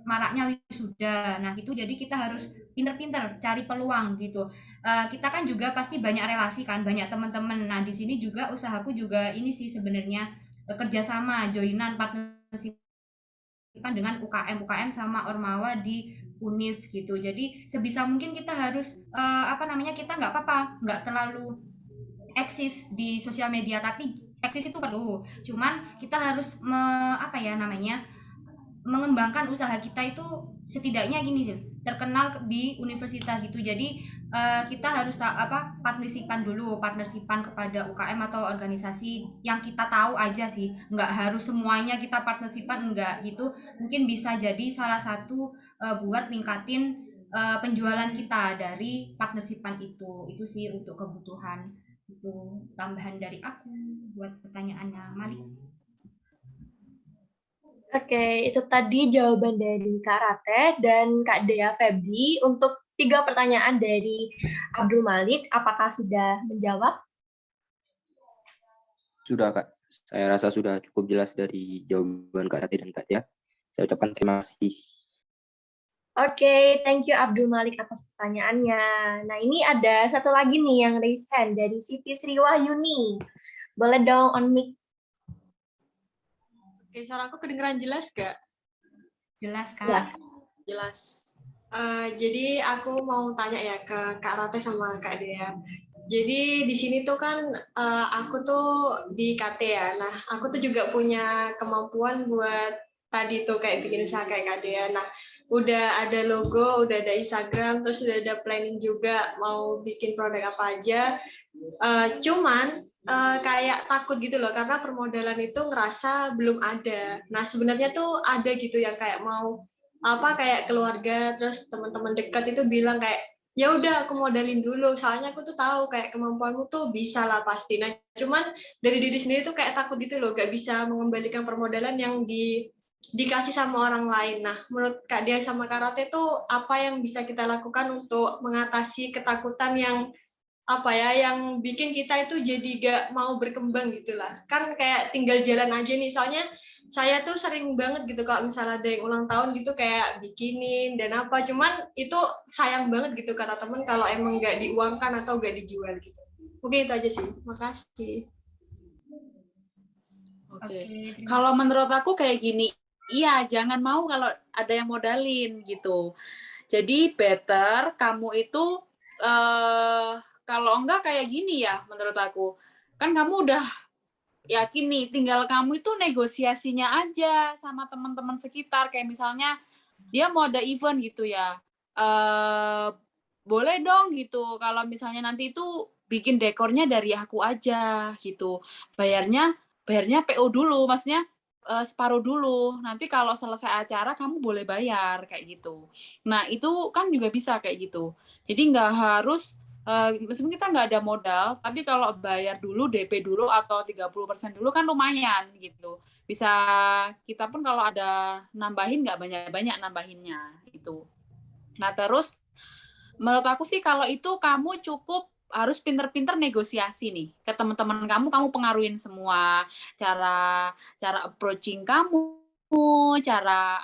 maraknya wisuda. Nah itu jadi kita harus pinter-pinter cari peluang gitu. Kita kan juga pasti banyak relasi kan, banyak teman-teman. Nah di sini juga usahaku juga ini sih sebenarnya kerjasama, joinan, partnership dengan UKM sama Ormawa di Univ gitu. Jadi sebisa mungkin kita harus kita nggak apa-apa, nggak terlalu eksis di sosial media, tapi eksis itu perlu. Cuman kita harus mengembangkan usaha kita itu setidaknya gini sih, terkenal di universitas gitu. Jadi kita harus partnersipan kepada UKM atau organisasi yang kita tahu aja sih, nggak harus semuanya kita partnersipan, enggak gitu. Mungkin bisa jadi salah satu buat ningkatin penjualan kita dari partnersipan itu sih untuk kebutuhan. Itu tambahan dari aku buat pertanyaannya Malik. Oke, itu tadi jawaban dari Kak Rateh dan Kak Dea Febri. Untuk 3 pertanyaan dari Abdul Malik, apakah sudah menjawab? Sudah, Kak. Saya rasa sudah cukup jelas dari jawaban Kak Rateh dan Kak Dea. Saya ucapkan terima kasih. Oke, thank you Abdul Malik atas pertanyaannya. Nah, ini ada satu lagi nih yang raise hand dari Siti Sriwahyuni. Boleh dong on mic. Oke, suara aku kedengeran jelas gak? Jelas, Kak. Jelas. Jadi aku mau tanya ya ke Kak Rateh sama Kak Dea. Jadi di sini tuh kan aku tuh di KT ya. Nah, aku tuh juga punya kemampuan buat tadi tuh kayak bikin usaha kayak Kak Dea. Nah, udah ada logo, udah ada Instagram, terus udah ada planning juga mau bikin produk apa aja. Cuman kayak takut gitu loh, karena permodalan itu ngerasa belum ada. Nah sebenarnya tuh ada gitu yang kayak mau kayak keluarga, terus teman-teman dekat itu bilang kayak ya udah aku modalin dulu, soalnya aku tuh tahu kayak kemampuanmu tuh bisa lah pasti. Nah cuman dari diri sendiri tuh kayak takut gitu loh, gak bisa mengembalikan permodalan yang dikasih sama orang lain. Nah menurut Kak Dia sama Kak Rateh tuh apa yang bisa kita lakukan untuk mengatasi ketakutan yang yang bikin kita itu jadi gak mau berkembang gitulah. Kan kayak tinggal jalan aja nih, soalnya saya tuh sering banget gitu kalau misalnya ada yang ulang tahun gitu kayak bikinin dan cuman itu sayang banget gitu kata temen kalau emang gak diuangkan atau gak dijual gitu. Mungkin itu aja sih, makasih. Oke. Kalau menurut aku kayak gini, iya jangan mau kalau ada yang modalin gitu. Jadi better kamu itu kalau enggak kayak gini ya menurut aku. Kan kamu udah yakin nih, tinggal kamu itu negosiasinya aja sama teman-teman sekitar. Kayak misalnya dia mau ada event gitu ya. Boleh dong gitu. Kalau misalnya nanti itu bikin dekornya dari aku aja gitu. Bayarnya PO dulu, maksudnya separuh dulu. Nanti kalau selesai acara kamu boleh bayar kayak gitu. Nah, itu kan juga bisa kayak gitu. Jadi nggak harus meskipun kita nggak ada modal, tapi kalau bayar dulu DP dulu atau 30% dulu kan lumayan gitu. bisa kita pun kalau ada nambahin nggak banyak-banyak nambahinnya itu. Nah terus menurut aku sih kalau itu kamu cukup harus pinter-pinter negosiasi nih ke teman-teman kamu pengaruhin semua cara approaching kamu, cara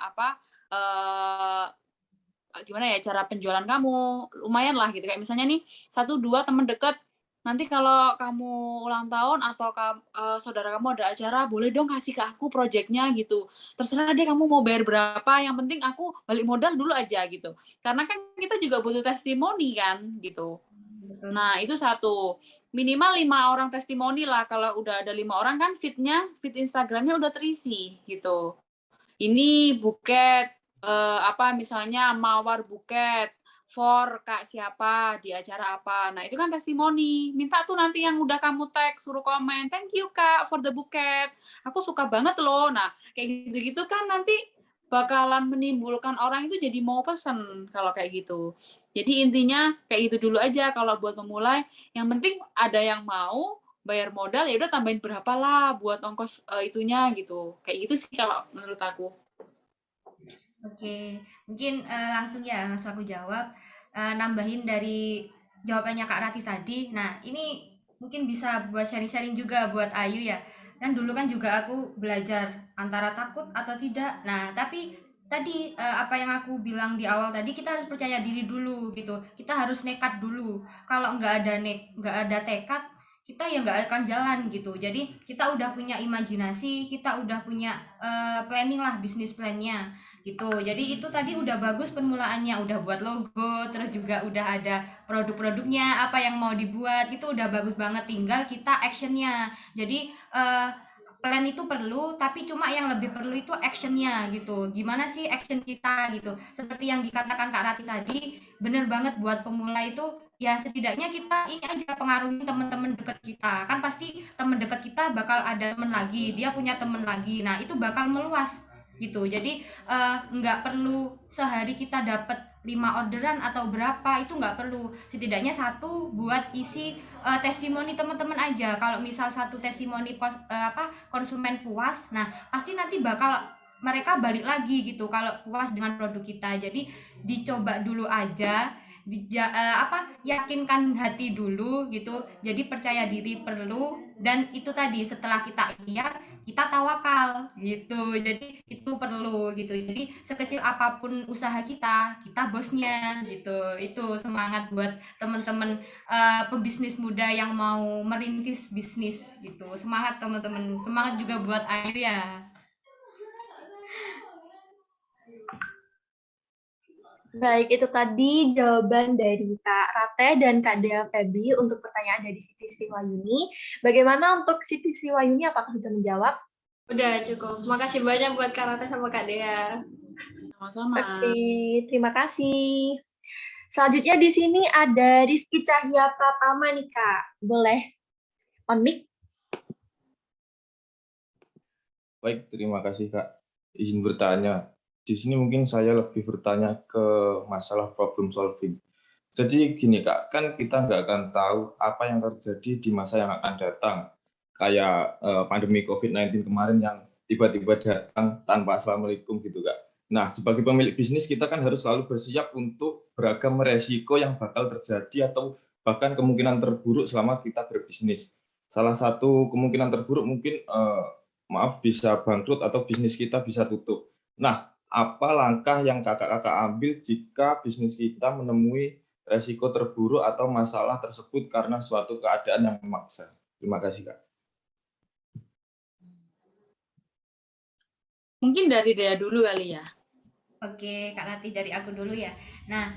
gimana ya, cara penjualan kamu lumayan lah gitu, kayak misalnya nih 1-2 teman dekat, nanti kalau kamu ulang tahun atau saudara kamu ada acara, boleh dong kasih ke aku projectnya gitu, terserah deh kamu mau bayar berapa, yang penting aku balik modal dulu aja gitu, karena kan kita juga butuh testimoni kan gitu. Nah itu satu, minimal 5 orang testimoni lah. Kalau udah ada 5 orang kan feed Instagramnya udah terisi gitu. Ini buket misalnya mawar buket for Kak siapa di acara apa. Nah itu kan testimoni. Minta tuh nanti yang udah kamu tag suruh komen, thank you Kak for the buket. Aku suka banget loh. Nah kayak gitu-gitu kan nanti bakalan menimbulkan orang itu jadi mau pesen kalau kayak gitu. Jadi intinya kayak gitu dulu aja kalau buat memulai. Yang penting ada yang mau bayar modal, ya udah tambahin berapa lah buat ongkos itunya gitu. Kayak gitu sih kalau menurut aku. Oke, mungkin langsung aku jawab, nambahin dari jawabannya Kak Rati tadi. Nah, ini mungkin bisa buat sharing-sharing juga buat Ayu ya. Kan dulu kan juga aku belajar antara takut atau tidak. Nah, tapi tadi apa yang aku bilang di awal tadi, kita harus percaya diri dulu gitu. Kita harus nekat dulu. Kalau nggak ada tekad, kita ya nggak akan jalan gitu. Jadi kita udah punya imajinasi, kita udah punya planning lah, bisnis plan-nya gitu. Jadi itu tadi udah bagus permulaannya, udah buat logo, terus juga udah ada produk-produknya, apa yang mau dibuat, itu udah bagus banget, tinggal kita actionnya. Jadi plan itu perlu, tapi cuma yang lebih perlu itu actionnya gitu. Gimana sih action kita gitu. Seperti yang dikatakan Kak Rati tadi, bener banget buat pemula itu ya setidaknya kita ini aja pengaruhi teman-teman dekat kita. Kan pasti teman dekat kita bakal ada teman lagi, dia punya teman lagi. Nah, itu bakal meluas gitu. Jadi nggak perlu sehari kita dapat 5 orderan atau berapa, itu nggak perlu. Setidaknya 1 buat isi testimoni teman-teman aja. Kalau misal 1 testimoni konsumen puas, nah pasti nanti bakal mereka balik lagi gitu kalau puas dengan produk kita. Jadi dicoba dulu aja, yakinkan hati dulu gitu. Jadi percaya diri perlu, dan itu tadi setelah kita ikhtiar, kita tawakal gitu. Jadi itu perlu gitu. Jadi sekecil apapun usaha kita bosnya gitu. Itu semangat buat teman-teman pebisnis muda yang mau merintis bisnis gitu. Semangat teman-teman. Semangat juga buat Ayu ya. Baik, itu tadi jawaban dari Kak Rate dan Kak Dea Febri untuk pertanyaan dari Siti Sriwayuni. Bagaimana untuk Siti Sriwayuni, apakah sudah menjawab? Udah cukup. Makasih banyak buat Kak Rate sama Kak Dea. Sama-sama. Oke, terima kasih. Selanjutnya di sini ada Rizky Cahya Pratama nih Kak. Boleh on mic? Baik, terima kasih Kak. Izin bertanya. Di sini mungkin saya lebih bertanya ke masalah problem solving. Jadi gini Kak, kan kita nggak akan tahu apa yang terjadi di masa yang akan datang. Kayak pandemi COVID-19 kemarin yang tiba-tiba datang tanpa assalamualaikum gitu Kak. Nah, sebagai pemilik bisnis kita kan harus selalu bersiap untuk beragam resiko yang bakal terjadi atau bahkan kemungkinan terburuk selama kita berbisnis. Salah satu kemungkinan terburuk mungkin bisa bangkrut atau bisnis kita bisa tutup. Nah, apa langkah yang kakak-kakak ambil jika bisnis kita menemui resiko terburuk atau masalah tersebut karena suatu keadaan yang memaksa? Terima kasih Kak. Mungkin dari Dea dulu kali ya. Oke, Kak Rati, dari aku dulu ya. Nah,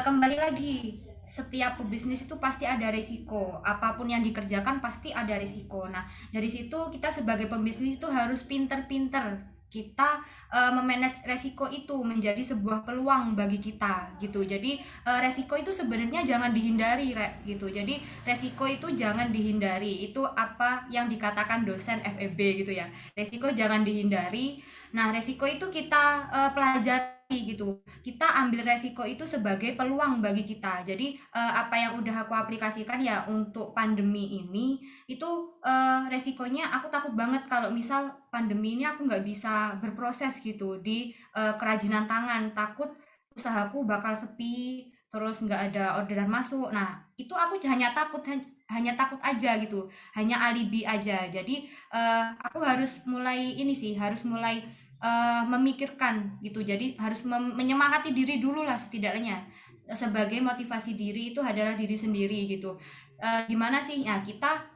kembali lagi, setiap pebisnis itu pasti ada resiko. Apapun yang dikerjakan pasti ada resiko. Nah, dari situ kita sebagai pebisnis itu harus pinter-pinter kita memanage resiko itu menjadi sebuah peluang bagi kita gitu. Jadi resiko itu sebenarnya jangan dihindari gitu. Jadi resiko itu jangan dihindari. Itu apa yang dikatakan dosen FEB gitu ya. Resiko jangan dihindari. Nah, resiko itu kita pelajari gitu. Kita ambil resiko itu sebagai peluang bagi kita. Jadi apa yang udah aku aplikasikan ya untuk pandemi ini itu resikonya aku takut banget kalau misal pandemi ini aku nggak bisa berproses gitu di kerajinan tangan, takut usahaku bakal sepi, terus nggak ada orderan masuk. Nah itu aku hanya takut aja gitu, hanya alibi aja. Jadi aku harus mulai ini sih, harus mulai memikirkan gitu. Jadi harus menyemangati diri dulu lah setidaknya. Sebagai motivasi diri itu adalah diri sendiri gitu. Gimana sih? Nah, kita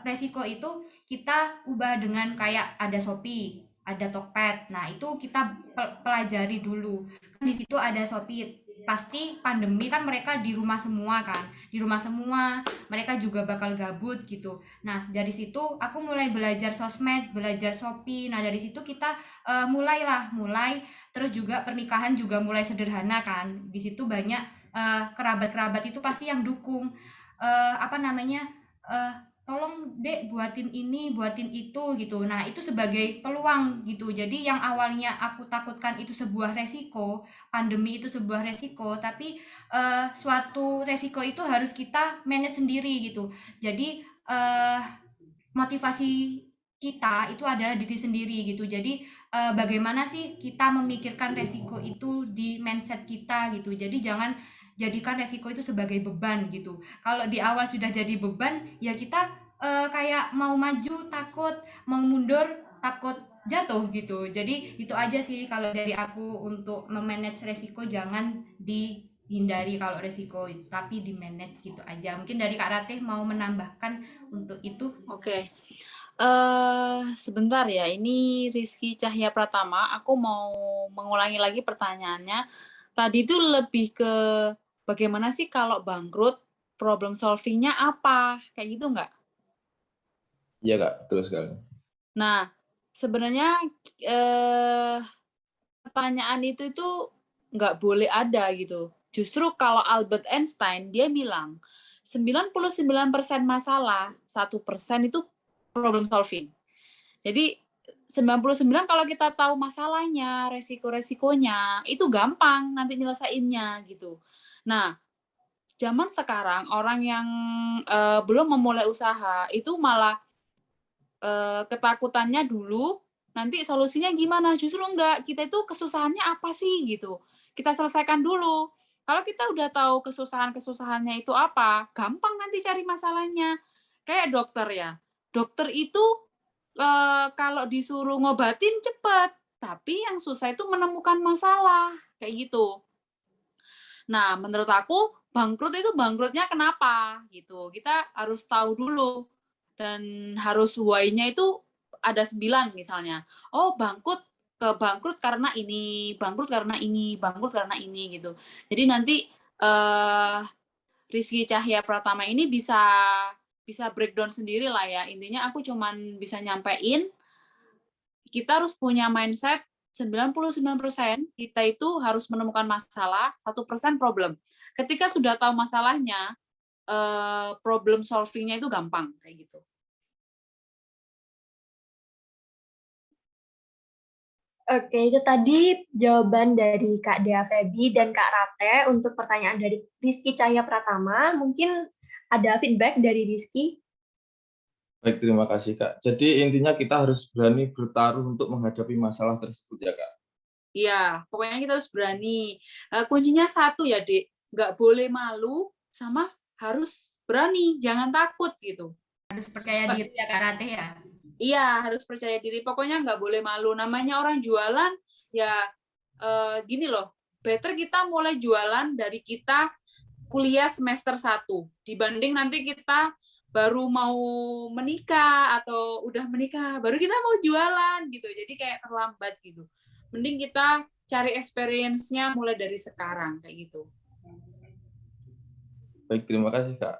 resiko itu kita ubah dengan kayak ada Shopee, ada Tokped. Nah, itu kita pelajari dulu. Kan di situ ada Shopee. Pasti pandemi kan mereka di rumah semua kan. Di rumah semua, mereka juga bakal gabut gitu. Nah, dari situ aku mulai belajar sosmed, belajar Shopee. Nah, dari situ kita mulai terus juga pernikahan juga mulai sederhana kan, di situ banyak kerabat-kerabat itu pasti yang dukung, apa namanya, tolong dek buatin ini buatin itu gitu. Nah itu sebagai peluang gitu, jadi yang awalnya aku takutkan itu sebuah resiko, pandemi itu sebuah resiko, tapi suatu resiko itu harus kita manage sendiri gitu. Jadi motivasi kita itu adalah diri sendiri gitu. Jadi bagaimana sih kita memikirkan resiko itu di mindset kita gitu. Jadi jangan jadikan resiko itu sebagai beban gitu. Kalau di awal sudah jadi beban, ya kita kayak mau maju takut, mau mundur takut jatuh gitu. Jadi itu aja sih kalau dari aku untuk memanage resiko, jangan dihindari kalau resiko, tapi di manage gitu aja. Mungkin dari Kak Ratih mau menambahkan untuk itu. Oke. Sebentar ya, ini Rizky Cahya Pratama. Aku mau mengulangi lagi pertanyaannya. Tadi itu lebih ke bagaimana sih kalau bangkrut, problem solving-nya apa? Kayak gitu nggak? Iya Kak, betul sekali. Nah, sebenarnya pertanyaan itu nggak boleh ada gitu. Justru kalau Albert Einstein, dia bilang 99% masalah, 1% itu problem solving. Jadi 99 kalau kita tahu masalahnya, resiko-resikonya, itu gampang nanti nyelesainnya gitu. Nah, zaman sekarang orang yang belum memulai usaha itu malah ketakutannya dulu, nanti solusinya gimana? Justru enggak, kita itu kesusahannya apa sih gitu. Kita selesaikan dulu. Kalau kita udah tahu kesusahannya itu apa, gampang nanti cari masalahnya. Kayak dokter ya. Dokter itu kalau disuruh ngobatin cepat, tapi yang susah itu menemukan masalah, kayak gitu. Nah, menurut aku bangkrut itu bangkrutnya kenapa gitu. Kita harus tahu dulu dan harus why-nya itu ada 9 misalnya. Oh, bangkrut karena ini, bangkrut karena ini, bangkrut karena ini gitu. Jadi nanti Rizky Cahya Pratama ini bisa breakdown sendiri lah ya. Intinya aku cuman bisa nyampein kita harus punya mindset 99% kita itu harus menemukan masalah, 1% problem. Ketika sudah tahu masalahnya, problem solving-nya itu gampang kayak gitu. Oke, itu tadi jawaban dari Kak Dea Febi dan Kak Rate untuk pertanyaan dari Rizky Cahya Pratama. Mungkin ada feedback dari Rizky? Baik, terima kasih Kak. Jadi intinya kita harus berani bertaruh untuk menghadapi masalah tersebut ya Kak? Iya, pokoknya kita harus berani. Kuncinya satu ya, Dek. Nggak boleh malu, sama harus berani. Jangan takut gitu. Harus percaya diri ya Kak Ratih ya? Iya, harus percaya diri. Pokoknya nggak boleh malu. Namanya orang jualan, ya gini loh. Better kita mulai jualan dari kita kuliah semester 1. Dibanding nanti kita baru mau menikah atau udah menikah, baru kita mau jualan gitu. Jadi kayak terlambat gitu. Mending kita cari experience-nya mulai dari sekarang, kayak gitu. Baik, terima kasih Kak.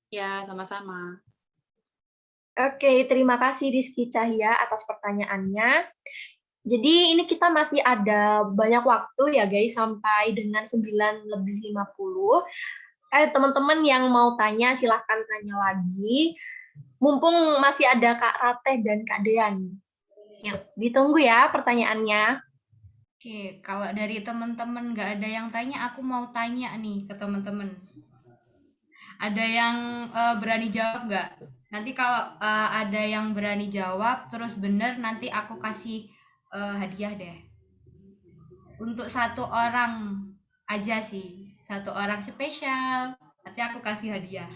Ya, sama-sama. Oke, terima kasih Rizky Cahya atas pertanyaannya. Jadi ini kita masih ada banyak waktu ya guys, sampai dengan 9:50. Teman-teman yang mau tanya silahkan tanya lagi. Mumpung masih ada Kak Rateh dan Kak Dean. Yuk, ditunggu ya pertanyaannya. Oke, kalau dari teman-teman nggak ada yang tanya, aku mau tanya nih ke teman-teman. Ada yang berani jawab nggak? Nanti kalau ada yang berani jawab terus bener, nanti aku kasih hadiah deh. Untuk satu orang aja sih, satu orang spesial. Nanti aku kasih hadiah.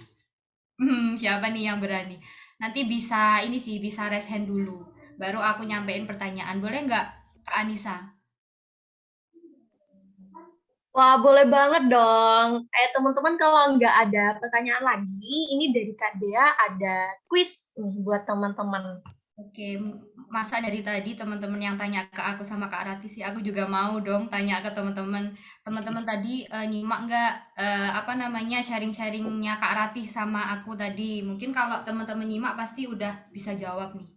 Siapa nih yang berani? Nanti bisa ini sih, bisa raise hand dulu. Baru aku nyampein pertanyaan. Boleh nggak, Kak Anissa? Wah, boleh banget dong. Teman-teman kalau nggak ada pertanyaan lagi, ini dari Kak Dea ada quiz nih buat teman-teman. Oke, masa dari tadi teman-teman yang tanya ke aku sama Kak Rati sih, aku juga mau dong tanya ke teman-teman. Teman-teman tadi nyimak nggak apa namanya sharing-sharingnya Kak Rati sama aku tadi? Mungkin kalau teman-teman nyimak pasti udah bisa jawab nih.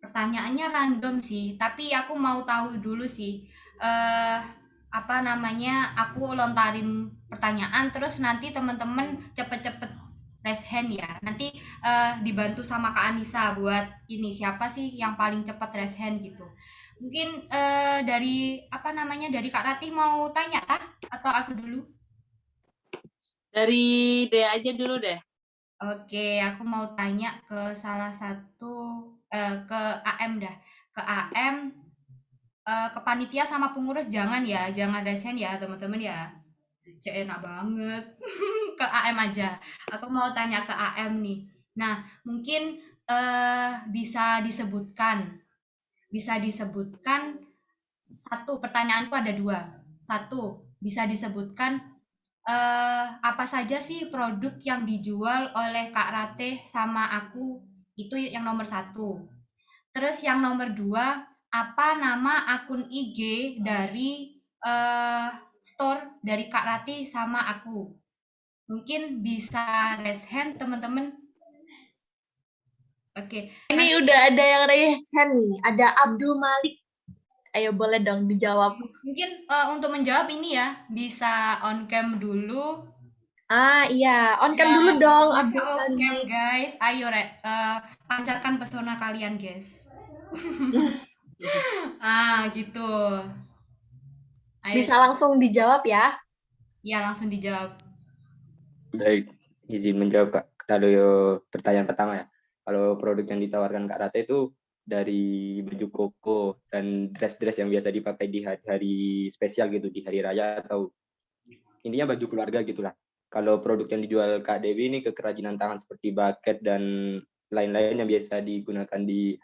Pertanyaannya random sih, tapi aku mau tahu dulu sih. Apa namanya? Aku lontarin pertanyaan, terus nanti teman-teman cepet-cepet raise hand ya. Nanti dibantu sama Kak Anissa buat ini siapa sih yang paling cepat raise hand gitu. Mungkin dari apa namanya? Dari Kak Rati mau tanya kah? Atau aku dulu? Dari Dea aja dulu deh. Oke, aku mau tanya ke salah satu ke AM dah. Ke AM, ke panitia sama pengurus jangan ya, jangan resen ya teman-teman ya. Cek enak banget. Ke AM aja. Aku mau tanya ke AM nih. Nah, mungkin bisa disebutkan satu pertanyaanku ada dua. Satu, bisa disebutkan apa saja sih produk yang dijual oleh Kak Ratih sama aku, itu yang nomor satu. Terus yang nomor dua, apa nama akun IG dari store dari Kak Ratih sama aku. Mungkin bisa raise hand teman-teman. Oke. Ini udah ada yang raise hand nih, ada Abdul Malik. Ayo boleh dong dijawab. Mungkin untuk menjawab ini ya, bisa on cam dulu. Iya, on cam dulu dong. Nggak usah Abdul off cam Malik. guys. Ayo pancarkan pesona kalian guys. Gitu. Ayo. Bisa langsung dijawab ya. Iya, langsung dijawab. Baik, izin menjawab Kak. Kalau pertanyaan pertama ya, kalau produk yang ditawarkan Kak Rate itu dari baju koko dan dress-dress yang biasa dipakai di hari-hari spesial gitu, di hari raya atau intinya baju keluarga gitulah. Kalau produk yang dijual Kak Dewi ini kerajinan tangan seperti bucket dan lain-lain yang biasa digunakan di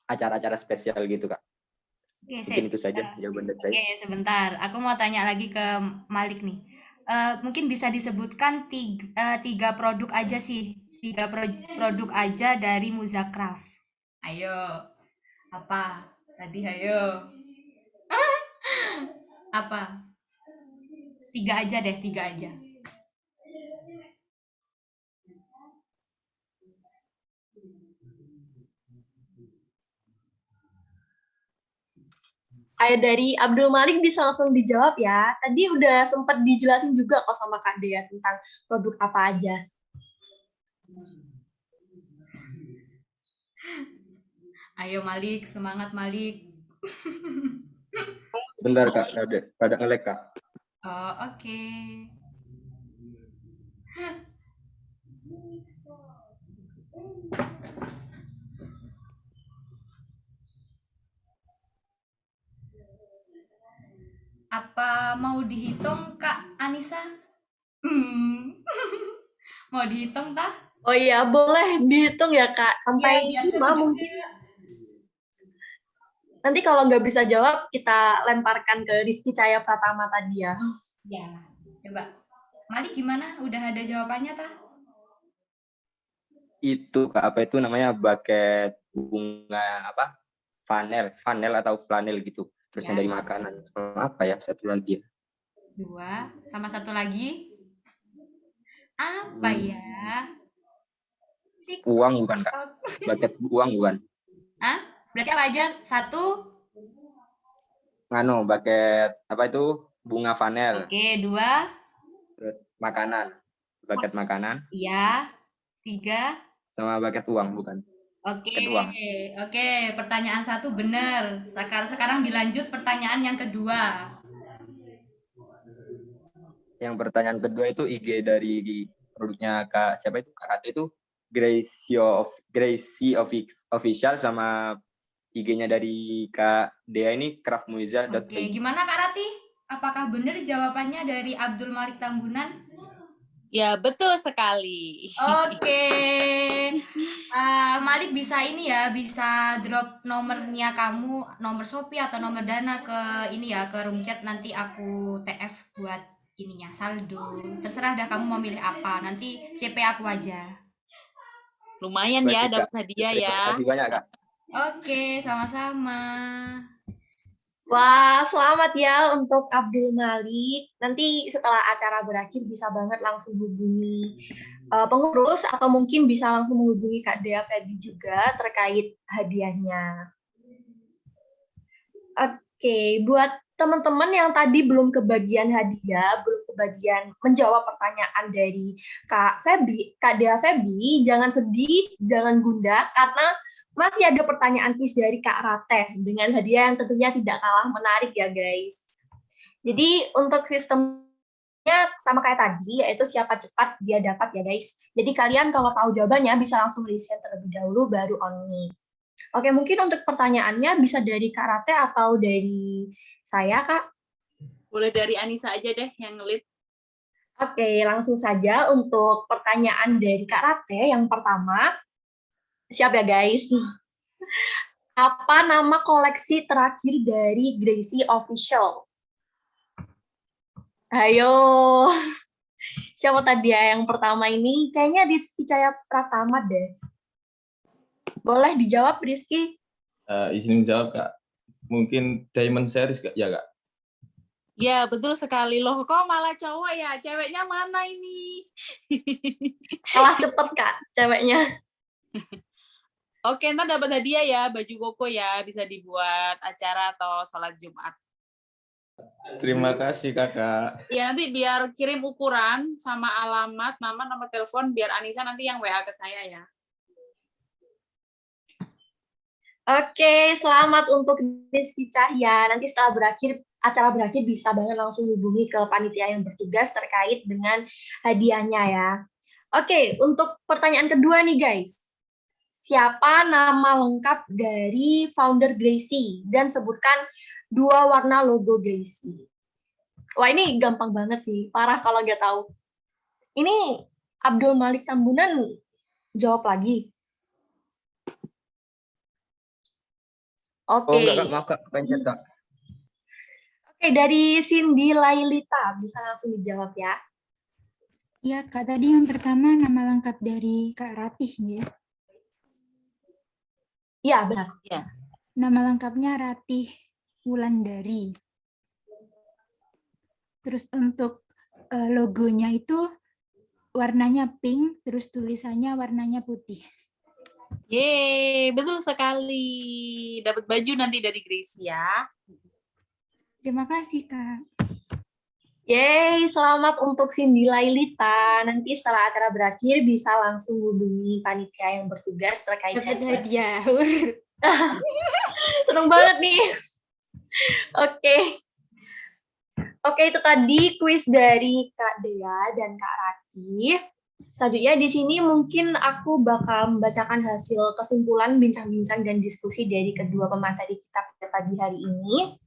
acara-acara spesial gitu Kak. Oke, mungkin itu saja jawaban dari saya. Oke, sebentar. Aku mau tanya lagi ke Malik nih. Mungkin bisa disebutkan tiga produk aja sih. Tiga produk aja dari Muzakraf. Ayo. Apa? Tadi ayo. Apa? Tiga aja deh, tiga aja. Ayo dari Abdul Malik bisa langsung dijawab ya. Tadi udah sempat dijelasin juga kok sama Kak Dea tentang produk apa aja. Ayo Malik, semangat Malik. Bentar Kak, pada nge-lag Kak. Oh, oke. Apa mau dihitung Kak Anissa? Mau dihitung tah? Oh iya, boleh dihitung ya Kak. Sampai ya, 5 mungkin. Nanti kalau nggak bisa jawab, kita lemparkan ke Rizky Cahaya Pratama tadi ya. Ya, coba. Malik gimana? Udah ada jawabannya tah? Itu Kak, apa itu namanya, bucket bunga apa? Flanel atau flanel gitu. Terus yang dari makanan sama apa ya? Satu lagi. Dua, sama satu lagi. Apa ya? Uang bukan Kak? Bucket uang bukan? Berarti apa aja? Satu? Bucket apa itu? Bunga flanel. Oke, dua. Terus makanan. Bucket makanan. Iya. Tiga. Sama bucket uang bukan? Oke, kedua. oke, pertanyaan 1 benar. Sekarang dilanjut pertanyaan yang kedua. Yang pertanyaan kedua itu IG dari produknya Kak siapa itu? Kak Rate itu Gracie Official, sama IG-nya dari Kak Dea ini craftmuiza.id. Oke, gimana Kak Rati? Apakah benar jawabannya dari Abdul Malik Tambunan? Ya, betul sekali. Oke. Malik bisa ini ya, bisa drop nomornya kamu, nomor Shopee atau nomor Dana ke ini ya, ke room chat, nanti aku TF buat ininya saldo. Terserah dah kamu mau milih apa. Nanti CP aku aja. Lumayan ya, Baik, Kak. dapat hadiah ya. Terima kasih banyak, Kak. Oke, sama-sama. Wah, selamat ya untuk Abdul Malik. Nanti setelah acara berakhir bisa banget langsung hubungi pengurus atau mungkin bisa langsung menghubungi Kak Dea Feby juga terkait hadiahnya. Oke, buat teman-teman yang tadi belum kebagian hadiah, belum kebagian menjawab pertanyaan dari Kak Feby, Kak Dea Feby, jangan sedih, jangan gundah, karena masih ada pertanyaan quiz dari Kak Rateh dengan hadiah yang tentunya tidak kalah menarik ya guys. Jadi untuk sistemnya sama kayak tadi, yaitu siapa cepat dia dapat ya guys. Jadi kalian kalau tahu jawabannya bisa langsung riset terlebih dahulu baru on me. Oke, mungkin untuk pertanyaannya bisa dari Kak Rateh atau dari saya, Kak? Boleh dari Anissa aja deh yang ngelit. Oke, langsung saja untuk pertanyaan dari Kak Rateh yang pertama. Siap ya guys? Apa nama koleksi terakhir dari Gracie Official? Ayo. Siapa tadi ya yang pertama ini? Kayaknya Rizky Cahaya Pratama deh. Boleh dijawab, Rizky? Izin menjawab, Kak. Mungkin Diamond Series, Kak? Ya, Kak? Ya, betul sekali. Loh, kok malah cowok ya? Ceweknya mana ini? Kalah cepet, Kak, ceweknya. Oke, ntar dapat hadiah ya, baju koko ya, bisa dibuat acara atau sholat Jumat. Terima kasih, Kakak. Ya, nanti biar kirim ukuran sama alamat, nama, nomor telepon, biar Anissa nanti yang WA ke saya ya. Oke, selamat untuk Rizky Cahya. Nanti setelah acara berakhir bisa banget langsung hubungi ke panitia yang bertugas terkait dengan hadiahnya ya. Oke, untuk pertanyaan kedua nih guys. Siapa nama lengkap dari founder Gracie? Dan sebutkan 2 warna logo Gracie. Wah, ini gampang banget sih. Parah kalau nggak tahu. Ini Abdul Malik Tambunan jawab lagi. Oke. Oh, enggak, Kak. Maaf, Kak. Pencet, Kak. Oke, dari Cindy Lailita. Bisa langsung dijawab ya. Ya, Kak. Tadi yang pertama nama lengkap dari Kak Ratih, ya? Iya, benar. Ya. Nama lengkapnya Ratih Wulandari. Terus untuk logonya itu warnanya pink, terus tulisannya warnanya putih. Yeay, betul sekali. Dapat baju nanti dari Gracie ya. Terima kasih, Kak. Yeay, selamat untuk Cindy Lailita. Nanti setelah acara berakhir bisa langsung hubungi panitia yang bertugas terkait Dapat hadiah. hadiah. Seneng banget nih. Oke. Oke, itu tadi kuis dari Kak Dea dan Kak Rati. Selanjutnya di sini mungkin aku bakal membacakan hasil kesimpulan bincang-bincang dan diskusi dari kedua pemateri kita pada pagi hari ini.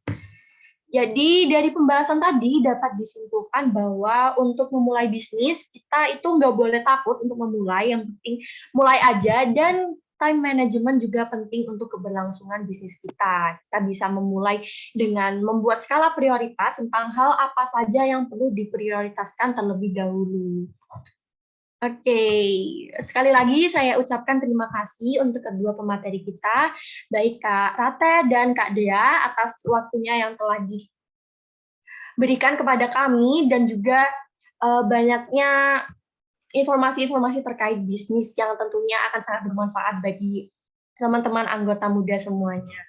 Jadi dari pembahasan tadi dapat disimpulkan bahwa untuk memulai bisnis kita itu nggak boleh takut untuk memulai, yang penting mulai aja, dan time management juga penting untuk keberlangsungan bisnis kita. Kita bisa memulai dengan membuat skala prioritas tentang hal apa saja yang perlu diprioritaskan terlebih dahulu. Oke, sekali lagi saya ucapkan terima kasih untuk kedua pemateri kita, baik Kak Rate dan Kak Dea atas waktunya yang telah diberikan kepada kami dan juga banyaknya informasi-informasi terkait bisnis yang tentunya akan sangat bermanfaat bagi teman-teman anggota muda semuanya.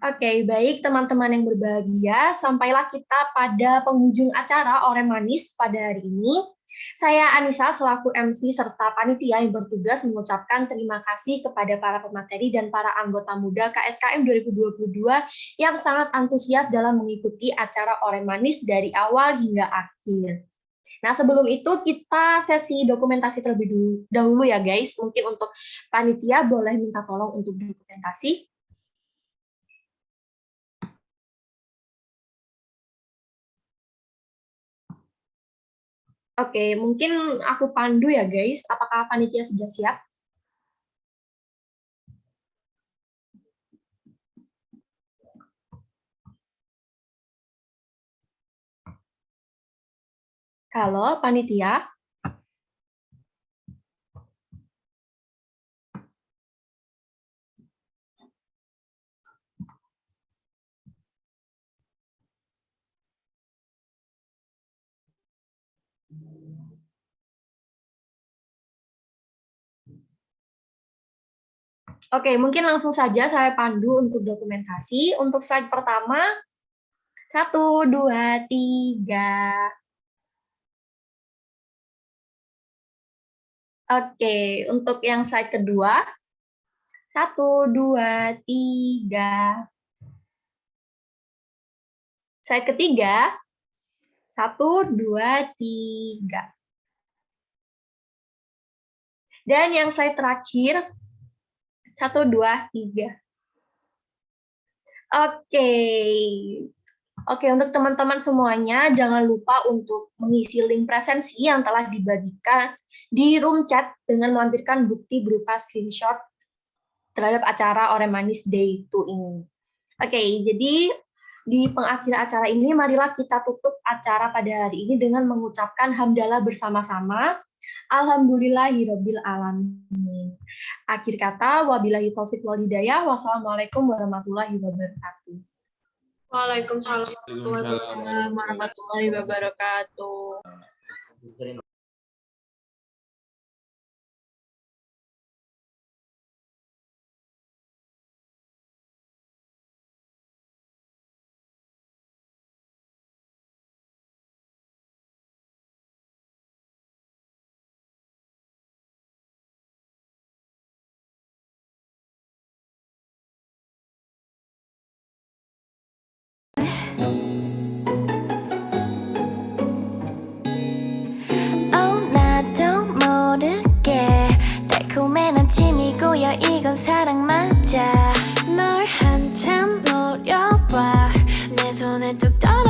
Oke, baik teman-teman yang berbahagia, sampailah kita pada penghujung acara Ore Manis pada hari ini. Saya Anissa selaku MC serta panitia yang bertugas mengucapkan terima kasih kepada para pemateri dan para anggota muda KSKM 2022 yang sangat antusias dalam mengikuti acara Oremanis dari awal hingga akhir. Nah, sebelum itu kita sesi dokumentasi terlebih dahulu ya guys. Mungkin untuk panitia boleh minta tolong untuk dokumentasi. Oke, mungkin aku pandu ya guys. Apakah panitia sudah siap? Halo, panitia. Oke, mungkin langsung saja saya pandu untuk dokumentasi. Untuk slide pertama, 1, 2, 3. Oke, untuk yang slide kedua, 1, 2, 3. Slide ketiga, 1, 2, 3. Dan yang slide terakhir, 1, 2, 3. Oke, untuk teman-teman semuanya, jangan lupa untuk mengisi link presensi yang telah dibagikan di room chat dengan melampirkan bukti berupa screenshot terhadap acara Oremanis Day 2 ini. Oke, jadi di pengakhir acara ini, marilah kita tutup acara pada hari ini dengan mengucapkan hamdalah bersama-sama. Alhamdulillahirabbil alamin. Akhir kata, wabillahi taufiq wal hidayah. Wassalamualaikum warahmatullahi wabarakatuh. Waalaikumsalam warahmatullahi wabarakatuh. 나도 모르게 달콤해 난 침이 고여 이건 사랑 맞아 널